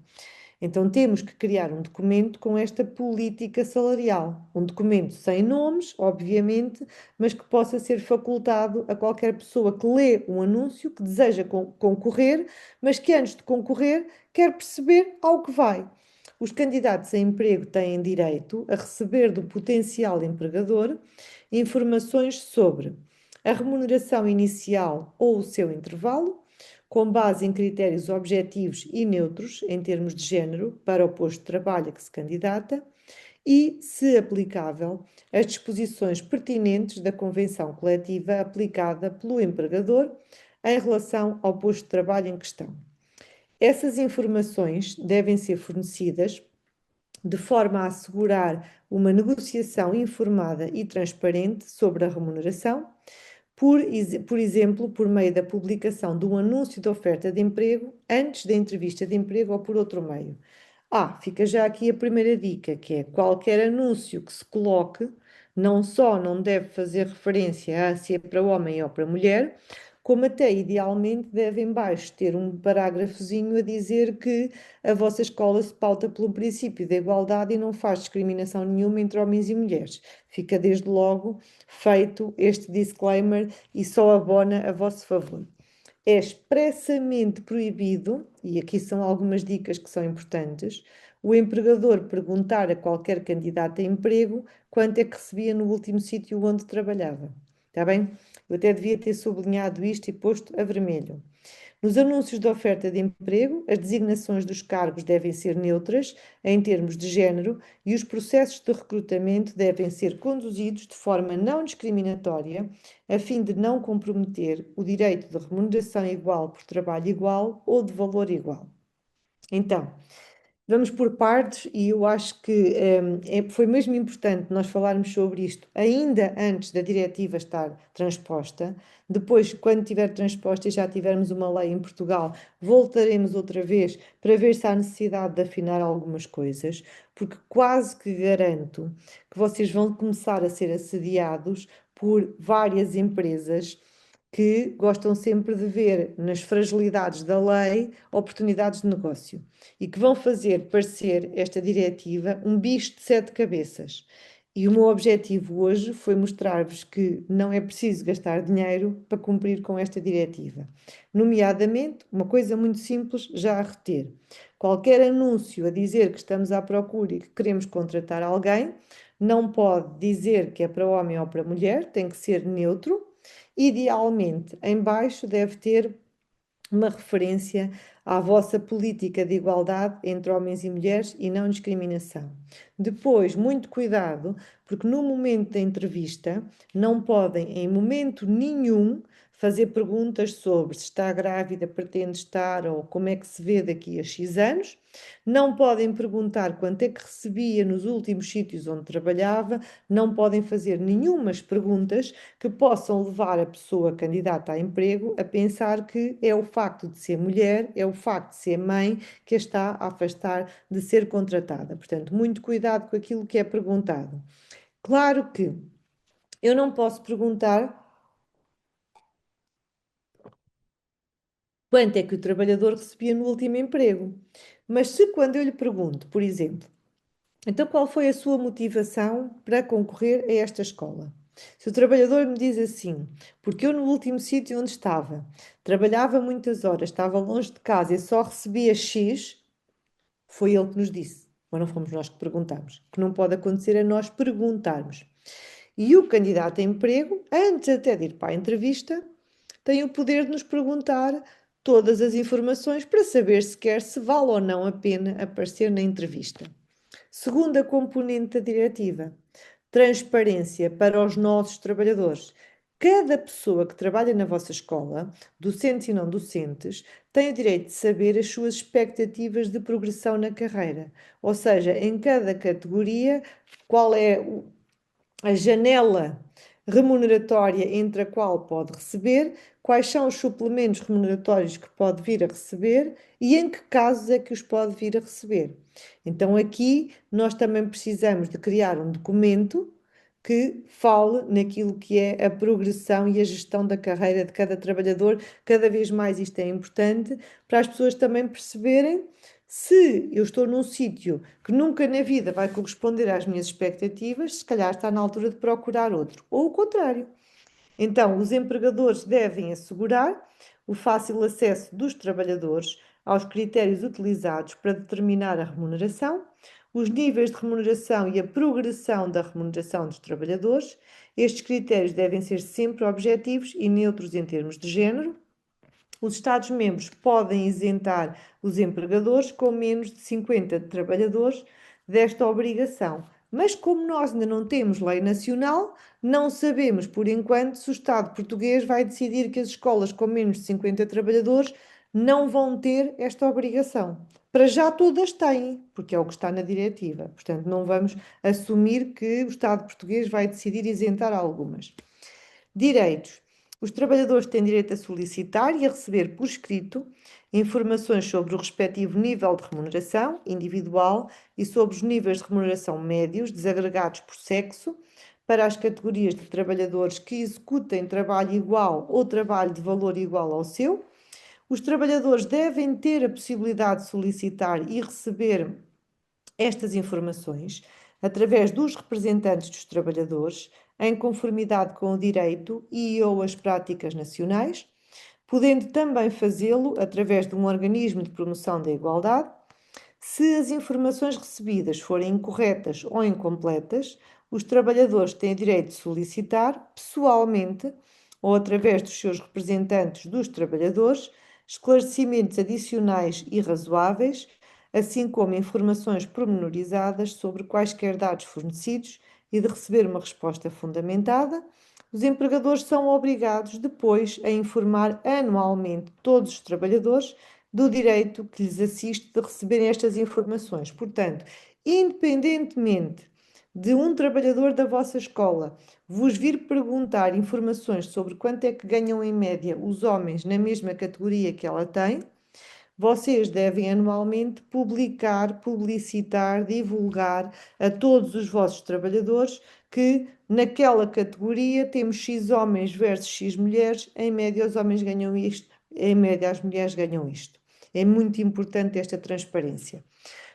Então temos que criar um documento com esta política salarial. Um documento sem nomes, obviamente, mas que possa ser facultado a qualquer pessoa que lê um anúncio, que deseja concorrer, mas que antes de concorrer quer perceber ao que vai. Os candidatos a emprego têm direito a receber do potencial empregador informações sobre a remuneração inicial ou o seu intervalo, com base em critérios objetivos e neutros em termos de género para o posto de trabalho a que se candidata e, se aplicável, as disposições pertinentes da convenção coletiva aplicada pelo empregador em relação ao posto de trabalho em questão. Essas informações devem ser fornecidas de forma a assegurar uma negociação informada e transparente sobre a remuneração, por exemplo, por meio da publicação de um anúncio de oferta de emprego antes da entrevista de emprego ou por outro meio. Fica já aqui a primeira dica, que é qualquer anúncio que se coloque, não só não deve fazer referência a se é para homem ou para mulher, como até idealmente deve em baixo ter um parágrafozinho a dizer que a vossa escola se pauta pelo princípio da igualdade e não faz discriminação nenhuma entre homens e mulheres. Fica desde logo feito este disclaimer e só abona a vosso favor. É expressamente proibido, e aqui são algumas dicas que são importantes, o empregador perguntar a qualquer candidato a emprego quanto é que recebia no último sítio onde trabalhava. Está bem? Eu até devia ter sublinhado isto e posto a vermelho. Nos anúncios de oferta de emprego, as designações dos cargos devem ser neutras em termos de género e os processos de recrutamento devem ser conduzidos de forma não discriminatória, a fim de não comprometer o direito de remuneração igual por trabalho igual ou de valor igual. Então, vamos por partes e eu acho que foi mesmo importante nós falarmos sobre isto ainda antes da diretiva estar transposta. Depois, quando estiver transposta e já tivermos uma lei em Portugal, voltaremos outra vez para ver se há necessidade de afinar algumas coisas, porque quase que garanto que vocês vão começar a ser assediados por várias empresas que gostam sempre de ver nas fragilidades da lei oportunidades de negócio e que vão fazer parecer esta diretiva um bicho de sete cabeças. E o meu objetivo hoje foi mostrar-vos que não é preciso gastar dinheiro para cumprir com esta diretiva. Nomeadamente, uma coisa muito simples já a reter. Qualquer anúncio a dizer que estamos à procura e que queremos contratar alguém, não pode dizer que é para homem ou para mulher, tem que ser neutro. Idealmente, em baixo deve ter uma referência à vossa política de igualdade entre homens e mulheres e não discriminação. Depois, muito cuidado, porque no momento da entrevista não podem, em momento nenhum, fazer perguntas sobre se está grávida, pretende estar ou como é que se vê daqui a X anos. Não podem perguntar quanto é que recebia nos últimos sítios onde trabalhava, não podem fazer nenhumas perguntas que possam levar a pessoa candidata a emprego a pensar que é o facto de ser mulher, é o facto de ser mãe que a está a afastar de ser contratada. Portanto, muito cuidado com aquilo que é perguntado. Claro que eu não posso perguntar quanto é que o trabalhador recebia no último emprego. Mas se quando eu lhe pergunto, por exemplo, então qual foi a sua motivação para concorrer a esta escola? Se o trabalhador me diz assim, porque eu no último sítio onde estava, trabalhava muitas horas, estava longe de casa e só recebia X, foi ele que nos disse, mas não fomos nós que perguntámos. O que não pode acontecer é nós perguntarmos. E o candidato a emprego, antes até de ir para a entrevista, tem o poder de nos perguntar todas as informações para saber sequer se vale ou não a pena aparecer na entrevista. Segunda componente da diretiva, transparência para os nossos trabalhadores. Cada pessoa que trabalha na vossa escola, docentes e não docentes, tem o direito de saber as suas expectativas de progressão na carreira. Ou seja, em cada categoria, qual é a janela remuneratória entre a qual pode receber, quais são os suplementos remuneratórios que pode vir a receber e em que casos é que os pode vir a receber. Então, aqui nós também precisamos de criar um documento que fale naquilo que é a progressão e a gestão da carreira de cada trabalhador. Cada vez mais isto é importante para as pessoas também perceberem se eu estou num sítio que nunca na vida vai corresponder às minhas expectativas, se calhar está na altura de procurar outro. Ou o contrário. Então, os empregadores devem assegurar o fácil acesso dos trabalhadores aos critérios utilizados para determinar a remuneração, os níveis de remuneração e a progressão da remuneração dos trabalhadores. Estes critérios devem ser sempre objetivos e neutros em termos de género. Os Estados-membros podem isentar os empregadores com menos de 50 trabalhadores desta obrigação. Mas, como nós ainda não temos lei nacional, não sabemos por enquanto se o Estado português vai decidir que as escolas com menos de 50 trabalhadores não vão ter esta obrigação. Para já todas têm, porque é o que está na diretiva. Portanto, não vamos assumir que o Estado português vai decidir isentar algumas. Direitos. Os trabalhadores têm direito a solicitar e a receber por escrito informações sobre o respectivo nível de remuneração individual e sobre os níveis de remuneração médios, desagregados por sexo, para as categorias de trabalhadores que executem trabalho igual ou trabalho de valor igual ao seu. Os trabalhadores devem ter a possibilidade de solicitar e receber estas informações através dos representantes dos trabalhadores, em conformidade com o direito e/ou as práticas nacionais, podendo também fazê-lo através de um organismo de promoção da igualdade. Se as informações recebidas forem incorretas ou incompletas, os trabalhadores têm direito de solicitar pessoalmente ou através dos seus representantes dos trabalhadores esclarecimentos adicionais e razoáveis, assim como informações pormenorizadas sobre quaisquer dados fornecidos e de receber uma resposta fundamentada. Os empregadores são obrigados depois a informar anualmente todos os trabalhadores do direito que lhes assiste de receberem estas informações. Portanto, independentemente de um trabalhador da vossa escola vos vir perguntar informações sobre quanto é que ganham em média os homens na mesma categoria que ela tem, vocês devem anualmente publicar, publicitar, divulgar a todos os vossos trabalhadores que naquela categoria temos X homens versus X mulheres, em média os homens ganham isto, em média as mulheres ganham isto. É muito importante esta transparência.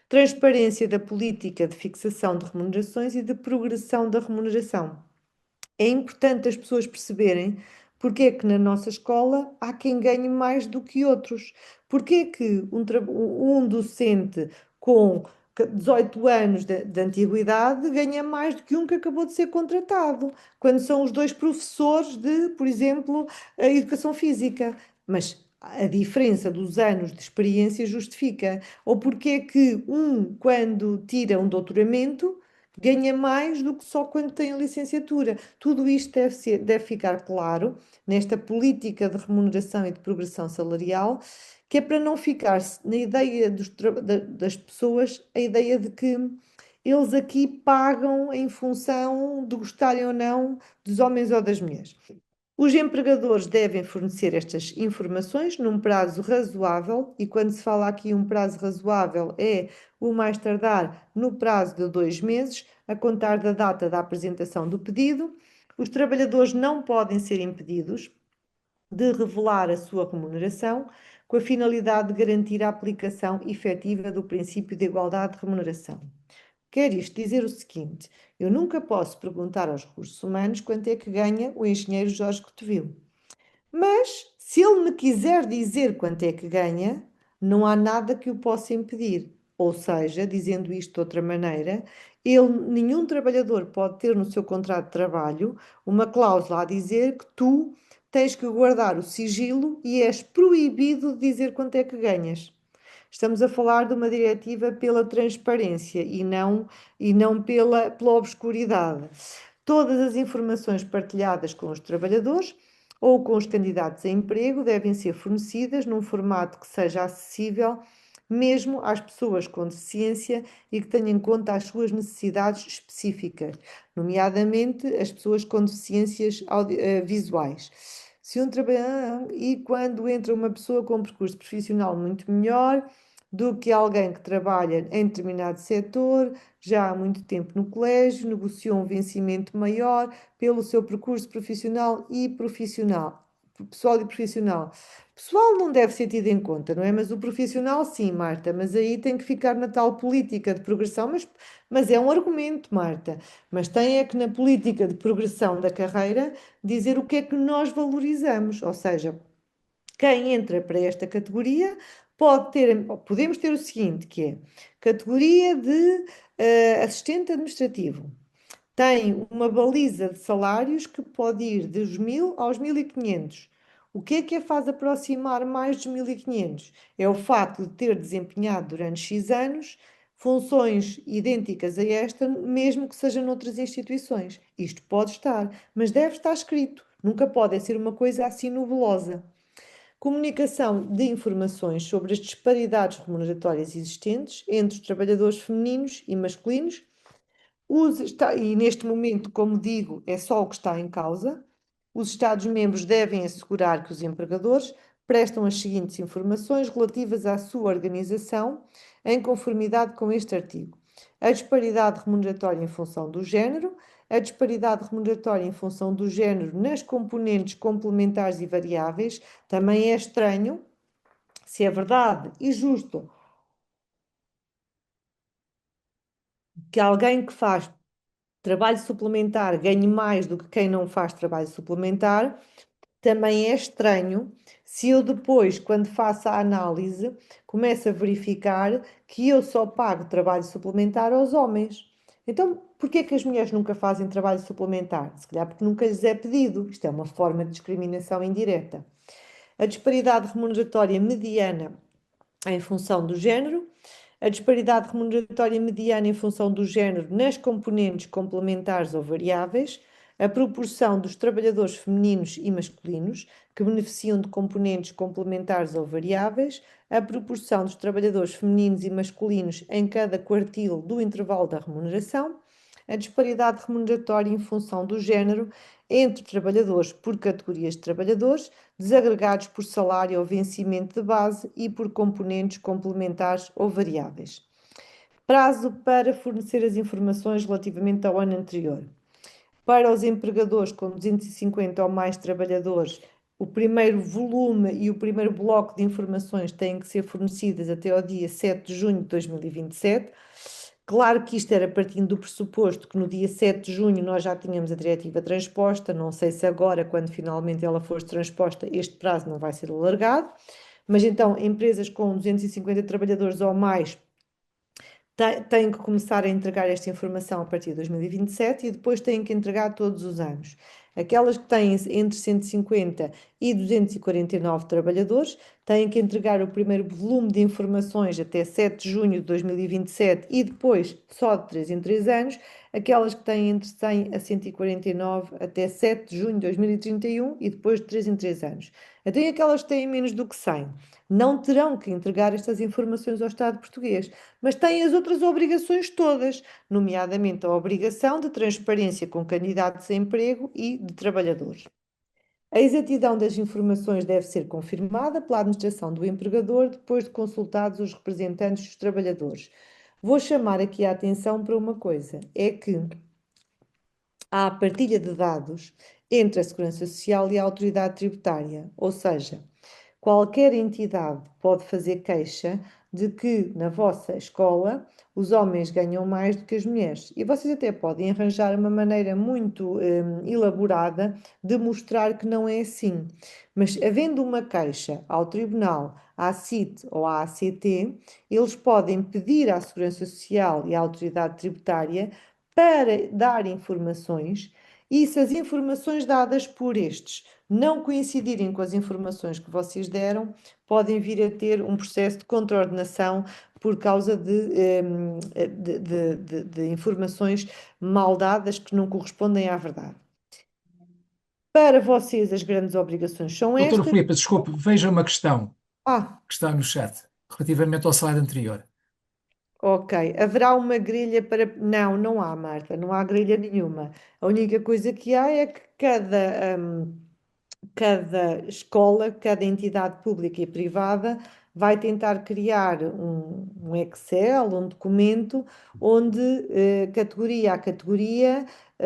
Transparência da política de fixação de remunerações e de progressão da remuneração. É importante as pessoas perceberem porque é que na nossa escola há quem ganhe mais do que outros. Porque é que um docente com 18 anos de antiguidade ganha mais do que um que acabou de ser contratado, quando são os dois professores de, por exemplo, a educação física. Mas a diferença dos anos de experiência justifica. Ou porque é que um, quando tira um doutoramento, ganha mais do que só quando tem a licenciatura. Tudo isto deve ficar claro nesta política de remuneração e de progressão salarial, que é para não ficar na ideia das pessoas a ideia de que eles aqui pagam em função de gostarem ou não dos homens ou das mulheres. Os empregadores devem fornecer estas informações num prazo razoável, e quando se fala aqui um prazo razoável, é o mais tardar no prazo de 2 meses, a contar da data da apresentação do pedido. Os trabalhadores não podem ser impedidos de revelar a sua remuneração, com a finalidade de garantir a aplicação efetiva do princípio de igualdade de remuneração. Quer isto dizer o seguinte: eu nunca posso perguntar aos recursos humanos quanto é que ganha o engenheiro Jorge Cotovil. Mas, se ele me quiser dizer quanto é que ganha, não há nada que o possa impedir. Ou seja, dizendo isto de outra maneira, nenhum trabalhador pode ter no seu contrato de trabalho uma cláusula a dizer que tu tens que guardar o sigilo e és proibido de dizer quanto é que ganhas. Estamos a falar de uma diretiva pela transparência e não pela obscuridade. Todas as informações partilhadas com os trabalhadores ou com os candidatos a emprego devem ser fornecidas num formato que seja acessível mesmo às pessoas com deficiência e que tenha em conta as suas necessidades específicas, nomeadamente as pessoas com deficiências visuais. Se um trabalhador, e quando entra uma pessoa com um percurso profissional muito melhor do que alguém que trabalha em determinado setor, já há muito tempo no colégio, negociou um vencimento maior pelo seu percurso profissional e profissional, pessoal e profissional. Pessoal não deve ser tido em conta, não é? Mas o profissional, sim, Marta. Mas aí tem que ficar na tal política de progressão. Mas é um argumento, Marta. Mas tem é que na política de progressão da carreira dizer o que é que nós valorizamos. Ou seja, quem entra para esta categoria podemos ter o seguinte, que é categoria de assistente administrativo. Tem uma baliza de salários que pode ir dos 1.000 aos 1.500. O que a faz aproximar mais dos 1.500? É o facto de ter desempenhado durante X anos funções idênticas a esta, mesmo que seja noutras instituições. Isto pode estar, mas deve estar escrito. Nunca pode ser uma coisa assim nebulosa. Comunicação de informações sobre as disparidades remuneratórias existentes entre os trabalhadores femininos e masculinos. E neste momento, como digo, é só o que está em causa. Os Estados-membros devem assegurar que os empregadores prestam as seguintes informações relativas à sua organização, em conformidade com este artigo: a disparidade remuneratória em função do género, a disparidade remuneratória em função do género nas componentes complementares e variáveis. Também é estranho, se é verdade e justo que alguém que faz trabalho suplementar ganhe mais do que quem não faz trabalho suplementar, também é estranho se eu depois, quando faço a análise, começo a verificar que eu só pago trabalho suplementar aos homens. Então, porquê é que as mulheres nunca fazem trabalho suplementar? Se calhar porque nunca lhes é pedido. Isto é uma forma de discriminação indireta. A disparidade remuneratória mediana em função do género, a disparidade remuneratória mediana em função do género nas componentes complementares ou variáveis, a proporção dos trabalhadores femininos e masculinos que beneficiam de componentes complementares ou variáveis, a proporção dos trabalhadores femininos e masculinos em cada quartil do intervalo da remuneração, a disparidade remuneratória em função do género entre trabalhadores por categorias de trabalhadores, desagregados por salário ou vencimento de base e por componentes complementares ou variáveis. Prazo para fornecer as informações relativamente ao ano anterior. Para os empregadores com 250 ou mais trabalhadores, o primeiro volume e o primeiro bloco de informações têm que ser fornecidas até ao dia 7 de junho de 2027. Claro que isto era partindo do pressuposto que no dia 7 de junho nós já tínhamos a diretiva transposta. Não sei se agora, quando finalmente ela for transposta, este prazo não vai ser alargado. Mas então, empresas com 250 trabalhadores ou mais têm que começar a entregar esta informação a partir de 2027 e depois têm que entregar todos os anos. Aquelas que têm entre 150 e 249 trabalhadores têm que entregar o primeiro volume de informações até 7 de junho de 2027 e depois só de 3 em 3 anos. Aquelas que têm entre 100 a 149 até 7 de junho de 2031 e depois de 3 em 3 anos. Até aquelas que têm menos do que 100 não terão que entregar estas informações ao Estado português, mas têm as outras obrigações todas, nomeadamente a obrigação de transparência com candidatos a emprego e de trabalhadores. A exatidão das informações deve ser confirmada pela administração do empregador depois de consultados os representantes dos trabalhadores. Vou chamar aqui a atenção para uma coisa: é que há a partilha de dados entre a Segurança Social e a autoridade tributária, ou seja, qualquer entidade pode fazer queixa de que na vossa escola os homens ganham mais do que as mulheres. E vocês até podem arranjar uma maneira muito elaborada de mostrar que não é assim. Mas havendo uma queixa ao tribunal, à CIT ou à ACT, eles podem pedir à Segurança Social e à autoridade tributária para dar informações, e se as informações dadas por estes não coincidirem com as informações que vocês deram, podem vir a ter um processo de contraordenação por causa de informações mal dadas que não correspondem à verdade. Para vocês, as grandes obrigações são Doutora estas. Filipe, desculpe, veja uma questão Ah, que está no chat, relativamente ao slide anterior. ok. Haverá uma grelha para. Não, não há, Marta, não há grelha nenhuma. A única coisa que há é que cada escola, cada entidade pública e privada vai tentar criar um Excel, um documento, onde categoria a categoria,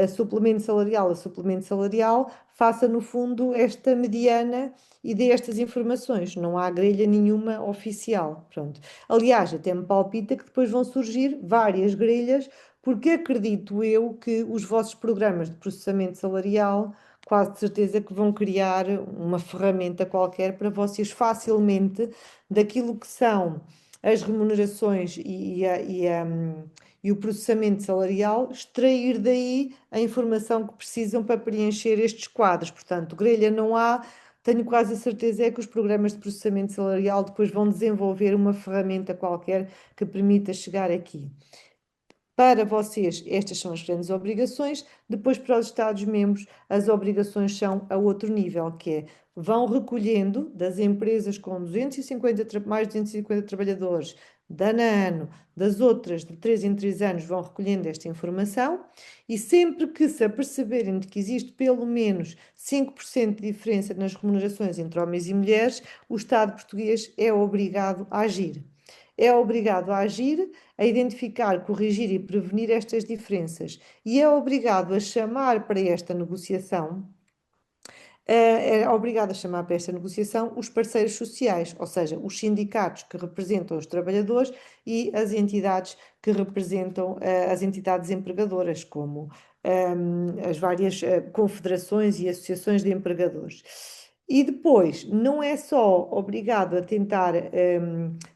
suplemento salarial a suplemento salarial, faça no fundo esta mediana e dê estas informações. Não há grelha nenhuma oficial. Pronto. Aliás, até me palpita que depois vão surgir várias grelhas, porque acredito eu que os vossos programas de processamento salarial quase de certeza que vão criar uma ferramenta qualquer para vocês facilmente, daquilo que são as remunerações e o processamento salarial, extrair daí a informação que precisam para preencher estes quadros. Portanto, grelha não há. Tenho quase a certeza é que os programas de processamento salarial depois vão desenvolver uma ferramenta qualquer que permita chegar aqui. Para vocês, estas são as grandes obrigações. Depois, para os Estados-membros, as obrigações são a outro nível, que é vão recolhendo das empresas com 250, mais de 250 trabalhadores, de ano a ano, das outras de 3 em 3 anos, vão recolhendo esta informação e sempre que se aperceberem de que existe pelo menos 5% de diferença nas remunerações entre homens e mulheres, o Estado português é obrigado a agir. É obrigado a agir, a identificar, corrigir e prevenir estas diferenças e é obrigado a chamar para esta negociação, é obrigado a chamar para esta negociação os parceiros sociais, ou seja, os sindicatos que representam os trabalhadores e as entidades que representam as entidades empregadoras, como as várias confederações e associações de empregadores. E depois, não é só obrigado a tentar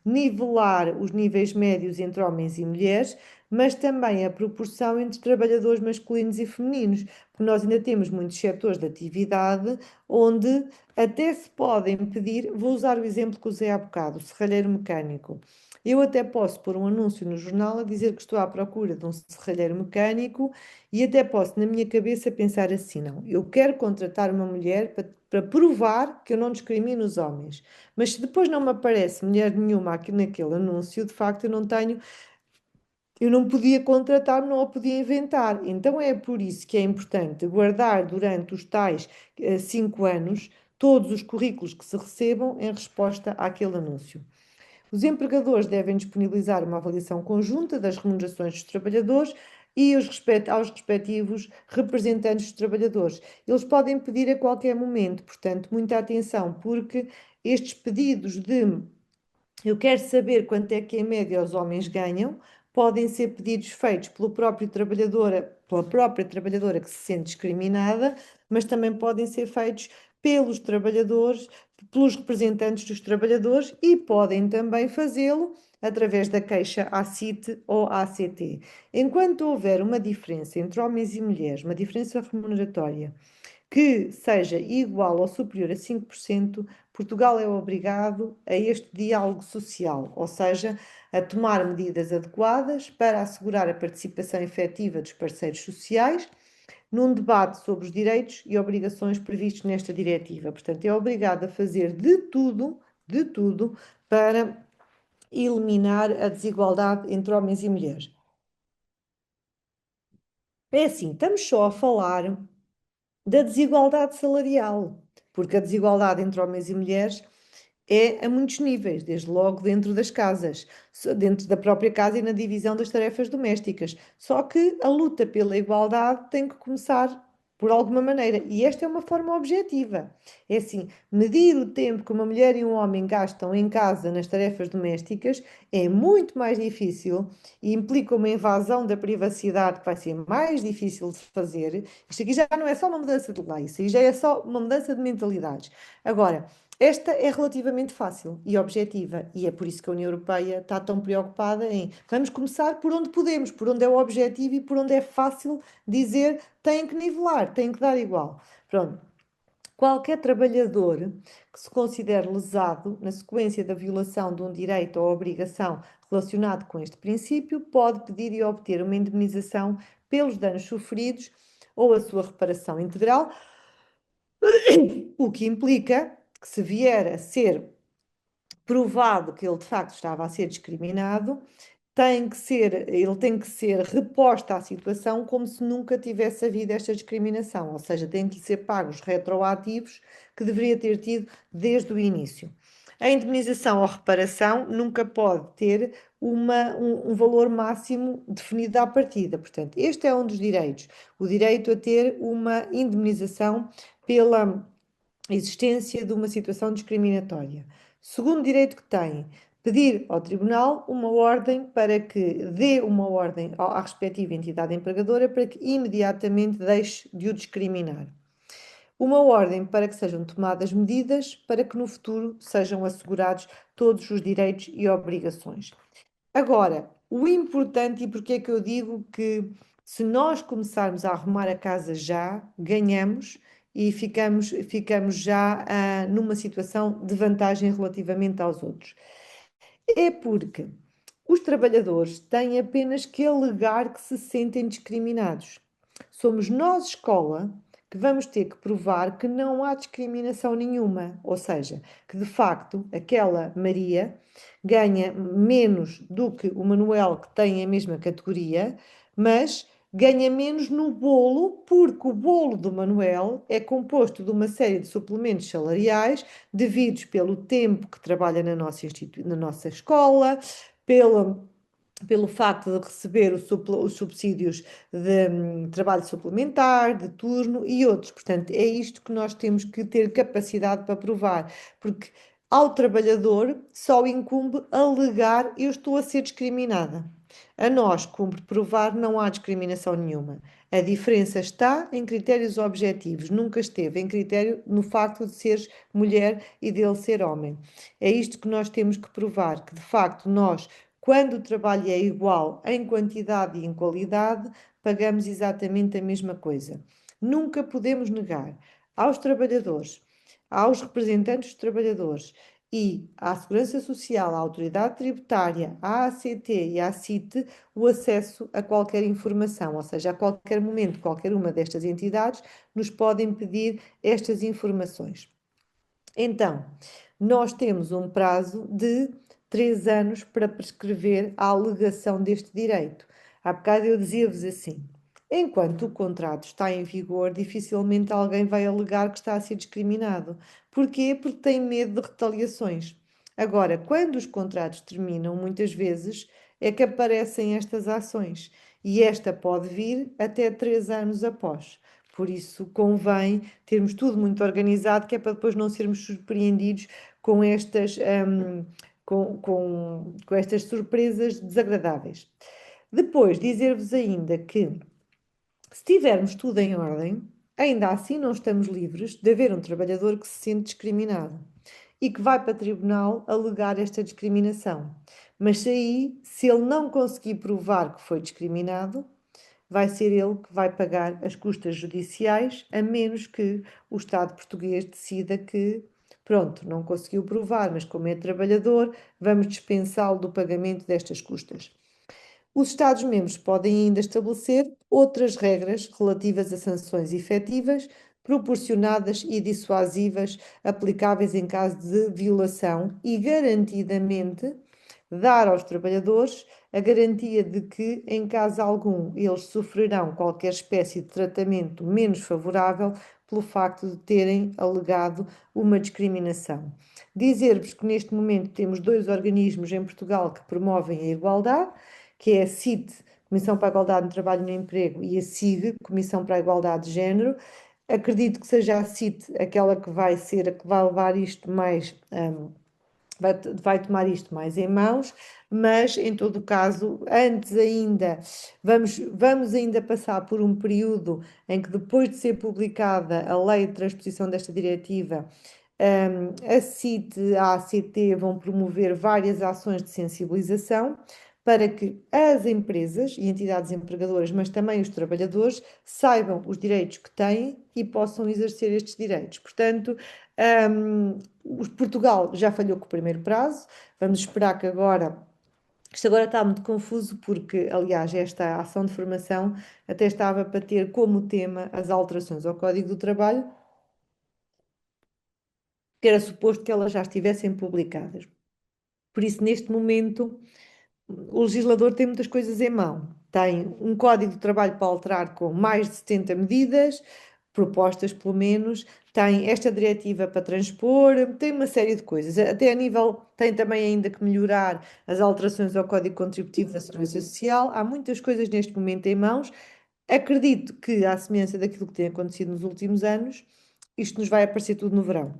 nivelar os níveis médios entre homens e mulheres, mas também a proporção entre trabalhadores masculinos e femininos, porque nós ainda temos muitos setores de atividade onde até se podem pedir, vou usar o exemplo que usei há bocado, o serralheiro mecânico. Eu até posso pôr um anúncio no jornal a dizer que estou à procura de um serralheiro mecânico e até posso, na minha cabeça, pensar assim: não, eu quero contratar uma mulher para provar que eu não discrimino os homens. Mas se depois não me aparece mulher nenhuma aqui naquele anúncio, de facto eu não podia contratar, não a podia inventar. Então é por isso que é importante guardar durante os tais 5 anos todos os currículos que se recebam em resposta àquele anúncio. Os empregadores devem disponibilizar uma avaliação conjunta das remunerações dos trabalhadores e aos respectivos representantes dos trabalhadores. Eles podem pedir a qualquer momento, portanto, muita atenção, porque estes pedidos de eu quero saber quanto é que em média os homens ganham, podem ser pedidos feitos pela própria trabalhadora que se sente discriminada, mas também podem ser feitos pelos trabalhadores, pelos representantes dos trabalhadores e podem também fazê-lo através da queixa à CIT ou à ACT. Enquanto houver uma diferença entre homens e mulheres, uma diferença remuneratória que seja igual ou superior a 5%, Portugal é obrigado a este diálogo social, ou seja, a tomar medidas adequadas para assegurar a participação efetiva dos parceiros sociais num debate sobre os direitos e obrigações previstos nesta diretiva. Portanto, é obrigado a fazer de tudo, para eliminar a desigualdade entre homens e mulheres. É assim, estamos só a falar da desigualdade salarial, porque a desigualdade entre homens e mulheres é a muitos níveis, desde logo dentro das casas, dentro da própria casa e na divisão das tarefas domésticas. Só que a luta pela igualdade tem que começar por alguma maneira, e esta é uma forma objetiva. É assim, medir o tempo que uma mulher e um homem gastam em casa nas tarefas domésticas é muito mais difícil e implica uma invasão da privacidade que vai ser mais difícil de fazer. Isto aqui já não é só uma mudança de lei, isso aí já é só uma mudança de mentalidades. Agora, esta é relativamente fácil e objetiva, e é por isso que a União Europeia está tão preocupada em vamos começar por onde podemos, por onde é o objetivo e por onde é fácil dizer tem que nivelar, tem que dar igual. Pronto. Qualquer trabalhador que se considere lesado na sequência da violação de um direito ou obrigação relacionado com este princípio pode pedir e obter uma indemnização pelos danos sofridos ou a sua reparação integral, o que implica que, se vier a ser provado que ele de facto estava a ser discriminado, ele tem que ser reposto à situação como se nunca tivesse havido esta discriminação, ou seja, tem que lhe ser pagos retroativos que deveria ter tido desde o início. A indemnização ou reparação nunca pode ter um valor máximo definido à partida. Portanto, este é um dos direitos, o direito a ter uma indemnização pela existência de uma situação discriminatória. Segundo direito que tem, pedir ao Tribunal uma ordem para que dê uma ordem à respectiva entidade empregadora para que imediatamente deixe de o discriminar. Uma ordem para que sejam tomadas medidas para que no futuro sejam assegurados todos os direitos e obrigações. Agora, o importante, e porque é que eu digo que se nós começarmos a arrumar a casa já, ganhamos e ficamos já numa situação de vantagem relativamente aos outros. É porque os trabalhadores têm apenas que alegar que se sentem discriminados. Somos nós, escola, que vamos ter que provar que não há discriminação nenhuma, ou seja, que de facto aquela Maria ganha menos do que o Manuel, que tem a mesma categoria, mas ganha menos no bolo, porque o bolo do Manuel é composto de uma série de suplementos salariais devidos pelo tempo que trabalha na nossa escola, pelo, pelo facto de receber os subsídios de trabalho suplementar, de turno e outros. Portanto, é isto que nós temos que ter capacidade para provar, porque ao trabalhador só incumbe alegar eu estou a ser discriminada. A nós cumpre provar não há discriminação nenhuma. A diferença está em critérios objetivos, nunca esteve em critério no facto de seres mulher e dele ser homem. É isto que nós temos que provar, que de facto nós, quando o trabalho é igual em quantidade e em qualidade, pagamos exatamente a mesma coisa. Nunca podemos negar aos trabalhadores, aos representantes dos trabalhadores e à Segurança Social, à Autoridade Tributária, à ACT e à CIT o acesso a qualquer informação, ou seja, a qualquer momento, qualquer uma destas entidades nos podem pedir estas informações. Então, nós temos um prazo de 3 anos para prescrever a alegação deste direito. Há bocado eu dizia-vos assim: enquanto o contrato está em vigor, dificilmente alguém vai alegar que está a ser discriminado. Porquê? Porque tem medo de retaliações. Agora, quando os contratos terminam, muitas vezes é que aparecem estas ações e esta pode vir até 3 anos após. Por isso, convém termos tudo muito organizado, que é para depois não sermos surpreendidos com com estas surpresas desagradáveis. Depois, dizer-vos ainda que, se tivermos tudo em ordem, ainda assim não estamos livres de haver um trabalhador que se sente discriminado e que vai para o tribunal alegar esta discriminação. Mas se aí, se ele não conseguir provar que foi discriminado, vai ser ele que vai pagar as custas judiciais, a menos que o Estado português decida que, pronto, não conseguiu provar, mas como é trabalhador, vamos dispensá-lo do pagamento destas custas. Os Estados-membros podem ainda estabelecer outras regras relativas a sanções efetivas, proporcionadas e dissuasivas aplicáveis em caso de violação e, garantidamente, dar aos trabalhadores a garantia de que, em caso algum, eles sofrerão qualquer espécie de tratamento menos favorável pelo facto de terem alegado uma discriminação. Dizer-vos que neste momento temos dois organismos em Portugal que promovem a igualdade, que é a CIT, Comissão para a Igualdade no Trabalho e no Emprego, e a CIG, Comissão para a Igualdade de Género. Acredito que seja a CIT aquela que vai ser, a que vai levar isto mais, vai tomar isto mais em mãos, mas em todo o caso, antes ainda, vamos ainda passar por um período em que depois de ser publicada a lei de transposição desta diretiva, a CIT, a ACT vão promover várias ações de sensibilização para que as empresas e entidades empregadoras, mas também os trabalhadores, saibam os direitos que têm e possam exercer estes direitos. Portanto, Portugal já falhou com o primeiro prazo, vamos esperar que agora. Isto agora está muito confuso porque, aliás, esta ação de formação até estava para ter como tema as alterações ao Código do Trabalho, que era suposto que elas já estivessem publicadas. Por isso, neste momento, o legislador tem muitas coisas em mão. Tem um código de trabalho para alterar com mais de 70 medidas, propostas pelo menos, tem esta diretiva para transpor, tem uma série de coisas. Até a nível, tem também ainda que melhorar as alterações ao Código Contributivo da Segurança Social. Há muitas coisas neste momento em mãos. Acredito que, à semelhança daquilo que tem acontecido nos últimos anos, isto nos vai aparecer tudo no verão.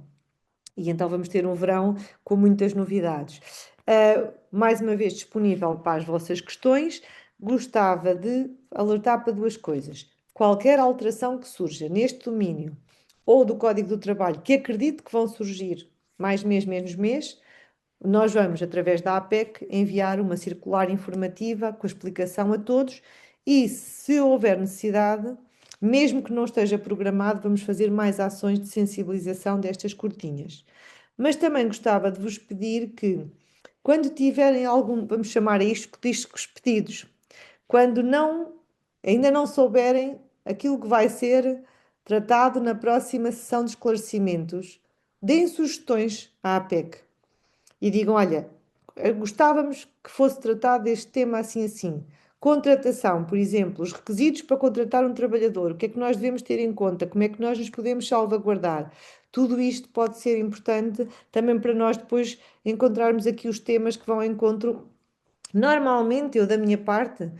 E então vamos ter um verão com muitas novidades. Mais uma vez disponível para as vossas questões, gostava de alertar para duas coisas. Qualquer alteração que surja neste domínio ou do Código do Trabalho, que acredito que vão surgir mais mês, menos mês, nós vamos, através da APEC, enviar uma circular informativa com a explicação a todos e, se houver necessidade, mesmo que não esteja programado, vamos fazer mais ações de sensibilização destas cortinhas. Mas também gostava de vos pedir que, quando tiverem algum, vamos chamar a isto discos pedidos, quando não, ainda não souberem aquilo que vai ser tratado na próxima sessão de esclarecimentos, deem sugestões à APEC e digam: olha, gostávamos que fosse tratado este tema assim assim. Contratação, por exemplo, os requisitos para contratar um trabalhador, o que é que nós devemos ter em conta, como é que nós nos podemos salvaguardar. Tudo isto pode ser importante também para nós depois encontrarmos aqui os temas que vão ao encontro. Normalmente, eu da minha parte,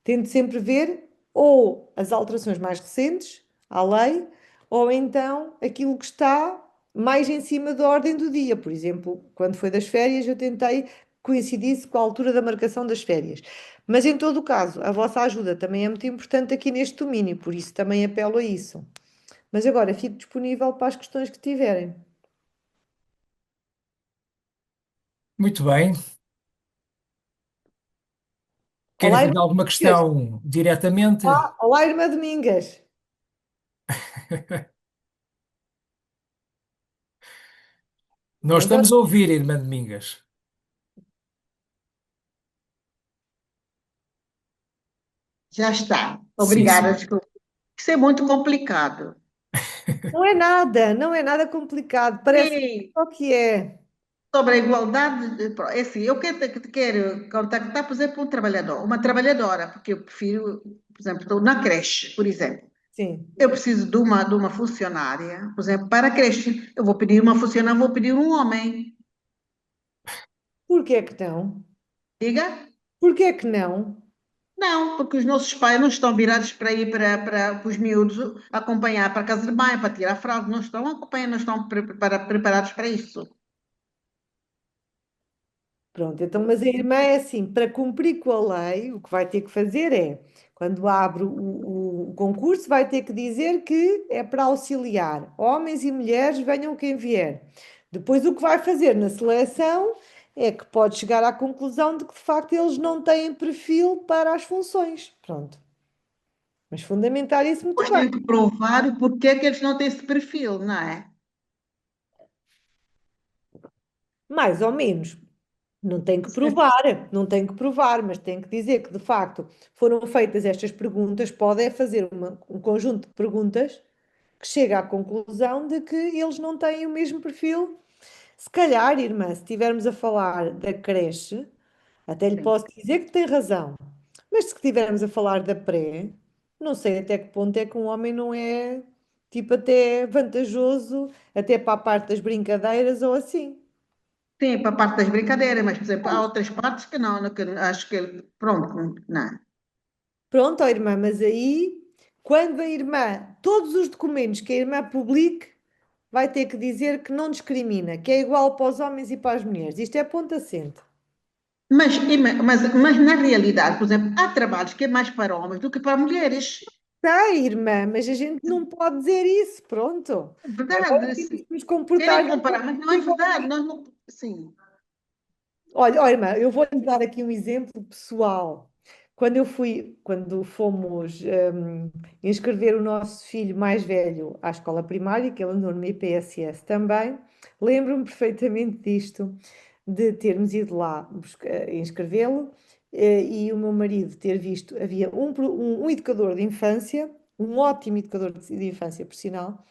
tento sempre ver ou as alterações mais recentes à lei, ou então aquilo que está mais em cima da ordem do dia. Por exemplo, quando foi das férias, eu tentei que coincidisse com a altura da marcação das férias. Mas em todo o caso, a vossa ajuda também é muito importante aqui neste domínio, por isso também apelo a isso. Mas agora fico disponível para as questões que tiverem. Muito bem. Querem Olá, fazer irmã alguma Domingas! questão diretamente? Olá, irmã Domingas! Nós Então, estamos a ouvir, irmã Domingas. Já está. Sim, Obrigada, sim. desculpa. Isso é muito complicado. não é nada complicado, parece E só que é. sobre a igualdade, é assim, eu quero contactar, por exemplo, um trabalhador, uma trabalhadora, porque eu prefiro, por exemplo, estou na creche, por exemplo. Sim. Eu preciso de uma funcionária, por exemplo, para a creche. Eu vou pedir uma funcionária, vou pedir um homem. Porquê é que não? Diga? Porquê é que não? Não, porque os nossos pais não estão virados para ir para os miúdos acompanhar para a casa de banho, para tirar fralda, não estão acompanhando, não estão preparados para isso. Pronto, então, mas a irmã é assim, para cumprir com a lei, o que vai ter que fazer é, quando abre o concurso, vai ter que dizer que é para auxiliar homens e mulheres, venham quem vier. Depois, o que vai fazer na seleção é que pode chegar à conclusão de que, de facto, eles não têm perfil para as funções. Pronto. Mas fundamentar isso muito Depois bem. tenho que provar o porquê que eles não têm esse perfil, não é? Mais ou menos. Não tem que provar, não tem que provar, mas tem que dizer que, de facto, foram feitas estas perguntas, pode é fazer um conjunto de perguntas que chega à conclusão de que eles não têm o mesmo perfil. Se calhar, irmã, se estivermos a falar da creche, até lhe Sim. posso dizer que tem razão. Mas se estivermos a falar da pré, não sei até que ponto é que um homem não é, tipo, até vantajoso, até para a parte das brincadeiras ou assim. Sim, para a parte das brincadeiras, mas, por exemplo, há outras partes que não, que acho que ele, pronto, não. Pronto, ó irmã, mas aí, quando a irmã, todos os documentos que a irmã publique, vai ter que dizer que não discrimina, que é igual para os homens e para as mulheres. Isto é ponto assente. Mas na realidade, por exemplo, há trabalhos que é mais para homens do que para mulheres. Tá, irmã, mas a gente não pode dizer isso, pronto. É Agora verdade, temos sim. que nos comportar Querem comparar, mas não é verdade. igualmente. Nós não, sim, Olha, olha, irmã, eu vou-lhe dar aqui um exemplo pessoal. Quando fomos inscrever o nosso filho mais velho à escola primária, que ele andou no IPSS também, lembro-me perfeitamente disto, de termos ido lá inscrevê-lo, e o meu marido ter visto, havia um educador de infância, um ótimo educador de infância, por sinal,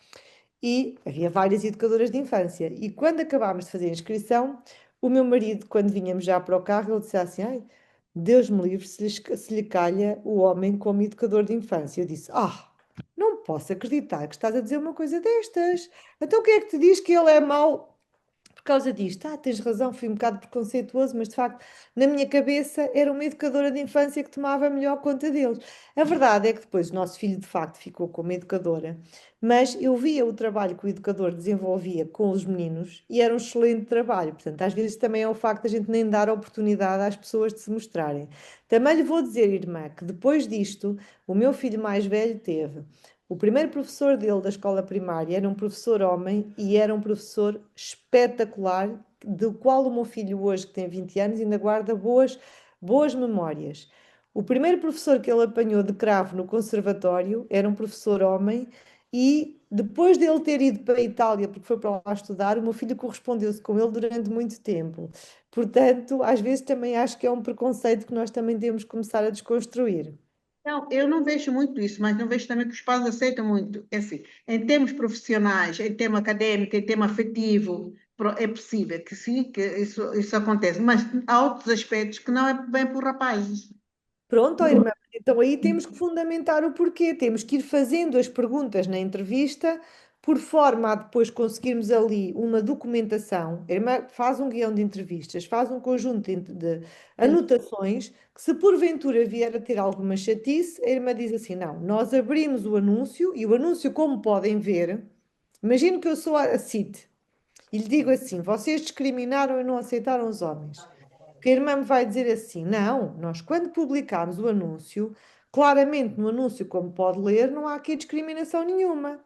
e havia várias educadoras de infância. E quando acabámos de fazer a inscrição, o meu marido, quando vinhamos já para o carro, ele disse assim: Ai, Deus me livre se lhe calha o homem como educador de infância. Eu disse: Ah, não posso acreditar que estás a dizer uma coisa destas. Então o que é que te diz que ele é mau por causa disto? Ah, tens razão, fui um bocado preconceituoso, mas de facto, na minha cabeça, era uma educadora de infância que tomava melhor conta deles. A verdade é que depois o nosso filho, de facto, ficou como educadora, mas eu via o trabalho que o educador desenvolvia com os meninos e era um excelente trabalho. Portanto, às vezes também é o facto de a gente nem dar oportunidade às pessoas de se mostrarem. Também lhe vou dizer, irmã, que depois disto, o meu filho mais velho teve. O primeiro professor dele da escola primária era um professor homem e era um professor espetacular, do qual o meu filho hoje, que tem 20 anos, ainda guarda boas memórias. O primeiro professor que ele apanhou de cravo no conservatório era um professor homem e depois dele ter ido para a Itália, porque foi para lá estudar, o meu filho correspondeu-se com ele durante muito tempo. Portanto, às vezes também acho que é um preconceito que nós também temos que começar a desconstruir. não, eu não vejo muito isso, mas não vejo também que os pais aceitam muito. É assim, em termos profissionais, em termo académico, em termo afetivo, é possível que sim, que isso acontece, mas há outros aspectos que não é bem por rapazes. Pronto, ó irmã, então aí temos que fundamentar o porquê, temos que ir fazendo as perguntas na entrevista, por forma a depois conseguirmos ali uma documentação. A irmã faz um guião de entrevistas, faz um conjunto de Sim. anotações, que se porventura vier a ter alguma chatice, a irmã diz assim: não, nós abrimos o anúncio, e o anúncio, como podem ver, imagino que eu sou a CIT, e lhe digo assim: vocês discriminaram e não aceitaram os homens. Que a irmã me vai dizer assim: não, nós quando publicámos o anúncio, claramente no anúncio, como pode ler, não há aqui discriminação nenhuma.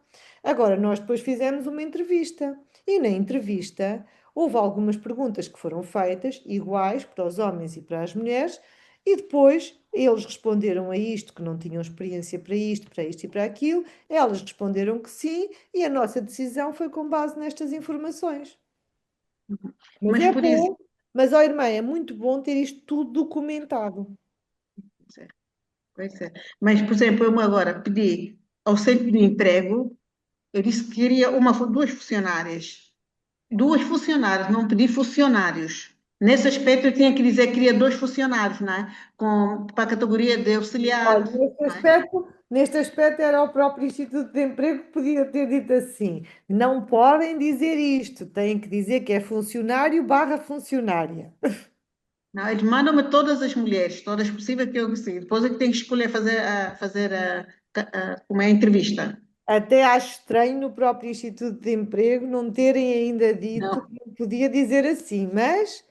Agora, nós depois fizemos uma entrevista e na entrevista houve algumas perguntas que foram feitas, iguais para os homens e para as mulheres, e depois eles responderam a isto, que não tinham experiência para isto e para aquilo, elas responderam que sim, e a nossa decisão foi com base nestas informações. Mas Mas, é por exemplo, bom, mas, ó irmã, é muito bom ter isto tudo documentado. pois é. Mas, por exemplo, eu agora pedi ao centro de emprego, eu disse que queria duas funcionárias. Duas funcionárias, não pedi funcionários. Nesse aspecto, eu tinha que dizer que queria dois funcionários, não é? Para a categoria de Olha, auxiliar, não é? neste aspecto era o próprio Instituto de Emprego que podia ter dito assim: não podem dizer isto, têm que dizer que é funcionário barra funcionária. Não, eles mandam-me todas as mulheres, todas possíveis que eu consigo. Depois é que tenho que escolher como é a entrevista. Até acho estranho no próprio Instituto de Emprego não terem ainda dito Não, que não podia dizer assim, mas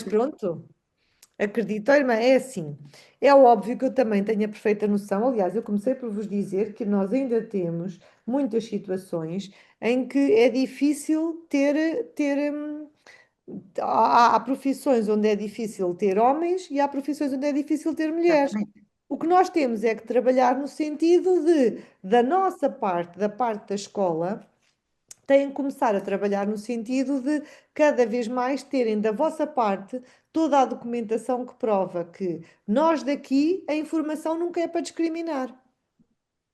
pronto. Acredito, ó irmã, é assim. É óbvio que eu também tenho a perfeita noção. Aliás, eu comecei por vos dizer que nós ainda temos muitas situações em que é difícil há profissões onde é difícil ter homens e há profissões onde é difícil ter mulheres. exatamente. O que nós temos é que trabalhar no sentido de, da nossa parte, da parte da escola, têm que começar a trabalhar no sentido de cada vez mais terem da vossa parte toda a documentação que prova que nós daqui a informação nunca é para discriminar,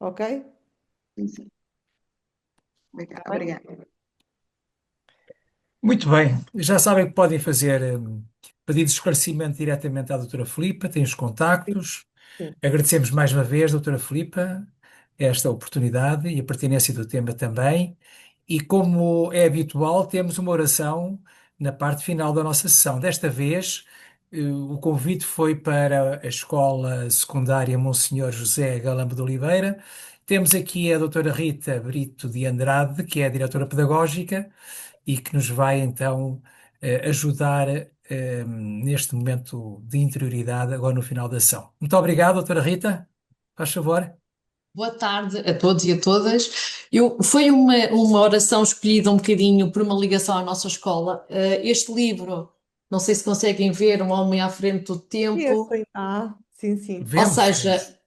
ok? Sim, sim. Tá bem? Obrigada. Muito bem, já sabem que podem fazer pedidos de esclarecimento diretamente à doutora Filipa, têm os contactos. Sim. Agradecemos mais uma vez, doutora Filipa, esta oportunidade e a pertinência do tema também. E como é habitual, temos uma oração na parte final da nossa sessão. Desta vez, o convite foi para a Escola Secundária Monsenhor José Galamba de Oliveira. Temos aqui a doutora Rita Brito de Andrade, que é a diretora pedagógica e que nos vai então ajudar neste momento de interioridade agora no final da ação. Muito obrigado, doutora Rita. Faz favor. Boa tarde a todos e a todas. Foi uma oração escolhida um bocadinho por uma ligação à nossa escola. Este livro, não sei se conseguem ver, Um Homem à Frente do Tempo, Sim, sim. ou Vemos, seja, vemos.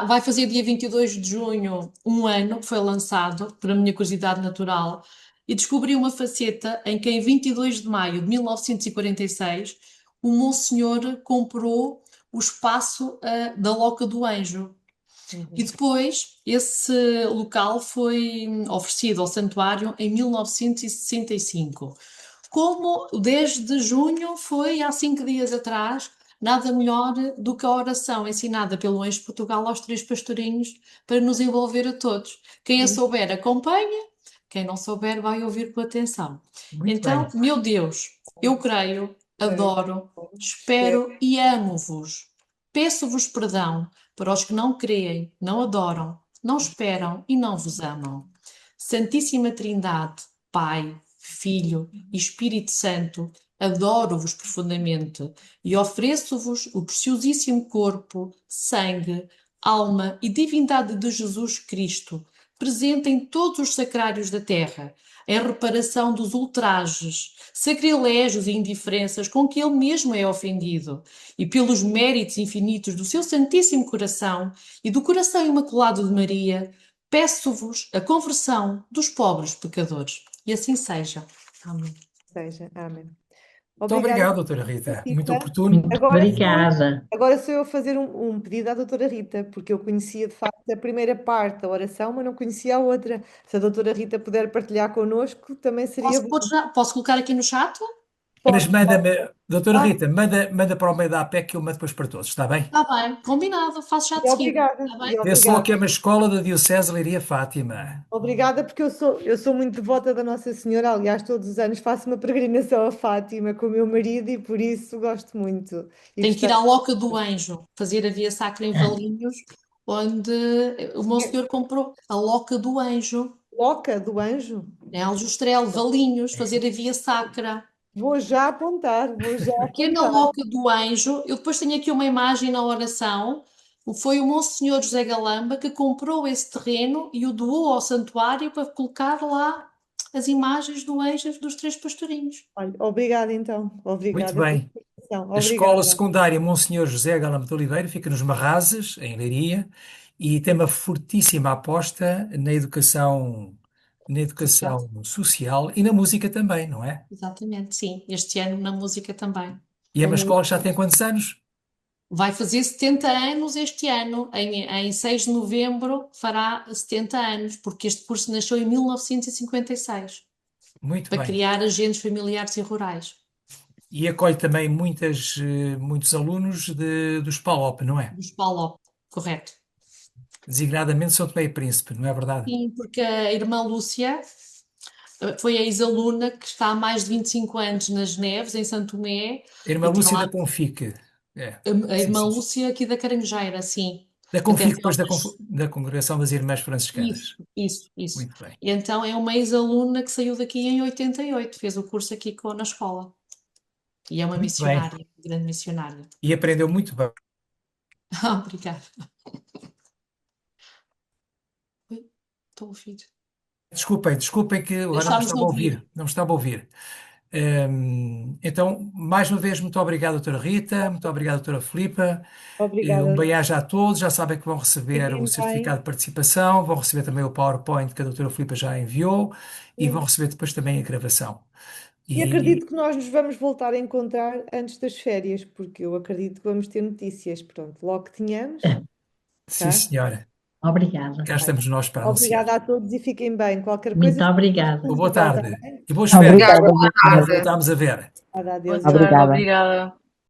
vai fazer dia 22 de junho um ano que foi lançado, por a minha curiosidade natural, e descobri uma faceta em que em 22 de maio de 1946 o Monsenhor comprou o espaço da Loca do Anjo. E Uhum. depois, esse local foi oferecido ao santuário em 1965. Como o 10 de junho foi há 5 dias atrás, nada melhor do que a oração ensinada pelo Anjo de Portugal aos três pastorinhos para nos envolver a todos. Quem a souber, acompanha, quem não souber, vai ouvir com atenção. Muito Então, bem. meu Deus, eu creio, adoro, É, espero e amo-vos. Peço-vos perdão para os que não creem, não adoram, não esperam e não vos amam. Santíssima Trindade, Pai, Filho e Espírito Santo, adoro-vos profundamente e ofereço-vos o preciosíssimo corpo, sangue, alma e divindade de Jesus Cristo, presente em todos os sacrários da terra, em reparação dos ultrajes, sacrilégios e indiferenças com que ele mesmo é ofendido, e pelos méritos infinitos do seu Santíssimo Coração e do coração imaculado de Maria, peço-vos a conversão dos pobres pecadores. E assim seja. Amém. seja, amém. Muito Obrigada, obrigado, doutora Rita. Muito Rita. oportuno. Muito Agora obrigada. agora sou eu a fazer um pedido à doutora Rita, porque eu conhecia de facto a primeira parte da oração, mas não conhecia a outra. Se a doutora Rita puder partilhar connosco, também seria bom. Posso colocar aqui no chat? Mas Pode, manda-me, doutora ah, Rita, manda para o meio da APEC que eu mando depois para todos, está bem? Está bem, combinado, faço já e de seguida. obrigada, Está e bem? Vê-se logo que é obrigada. uma escola da Diocese de Leiria Fátima. Obrigada, porque eu sou muito devota da Nossa Senhora. Aliás, todos os anos faço uma peregrinação a Fátima com o meu marido e por isso gosto muito. E Tem que ir gostei. à Loca do Anjo, fazer a Via Sacra em Valinhos, onde o Monsenhor comprou a Loca do Anjo, Loca do Anjo. em Aljustrel, Valinhos, fazer a Via Sacra. Vou já apontar, vou já Pequena apontar. Loca do Anjo, eu depois tenho aqui uma imagem na oração. Foi o Monsenhor José Galamba que comprou esse terreno e o doou ao santuário para colocar lá as imagens do anjo dos três pastorinhos. Olha, obrigada então. Muito Obrigada pela bem. explicação. A Escola Obrigada. Secundária Monsenhor José Galamba de Oliveira fica nos Marrazes, em Leiria, e tem uma fortíssima aposta na Social. educação social e na música também, não é? Exatamente, sim. Este ano na música também. E é É uma muito escola que já tem quantos anos? Vai fazer 70 anos este ano. Em 6 de novembro fará 70 anos, porque este curso nasceu em 1956 Muito para bem. criar agentes familiares e rurais. E acolhe também muitos alunos dos PALOP, não é? Dos PALOP, correto. Designadamente São Tomé e Príncipe, não é verdade? Sim, porque a irmã Lúcia foi a ex-aluna que está há mais de 25 anos nas Neves, em Santo Tomé, A irmã e tem Lúcia da lá Confique. É, a sim, irmã sim. Lúcia aqui da Carangueira, sim, Da que até Confique, tem depois outras. da Congregação das Irmãs Isso, Franciscanas. isso, isso. Muito bem. E então é uma ex-aluna que saiu daqui em 88, fez o curso aqui na escola. E é uma Muito bem. missionária, grande missionária. E aprendeu muito bem. Obrigada. Ui, estou a ouvir. Desculpem que agora não me Deixámos de estava a ouvir. ouvir. Não me estava a ouvir. Então, mais uma vez, muito obrigado, doutora Rita, muito obrigado, doutora Filipa. Um Obrigada. bem-aja a todos. Já sabem que vão receber o Fiquem certificado bem. de participação, vão receber também o PowerPoint que a doutora Filipa já enviou e vão receber depois também a gravação. E acredito que nós nos vamos voltar a encontrar antes das férias, porque eu acredito que vamos ter notícias. Pronto, logo que tenhamos, Sim, tá? senhora, Obrigada. cá estamos nós para anunciar. Obrigada a todos e fiquem bem. Qualquer Muito coisa, obrigada. Uma boa disponível, tá tarde bem? e boas férias. Obrigada, boa Nós tarde. voltamos a ver. Obrigada, Boa adeus. tarde, Obrigada. obrigada.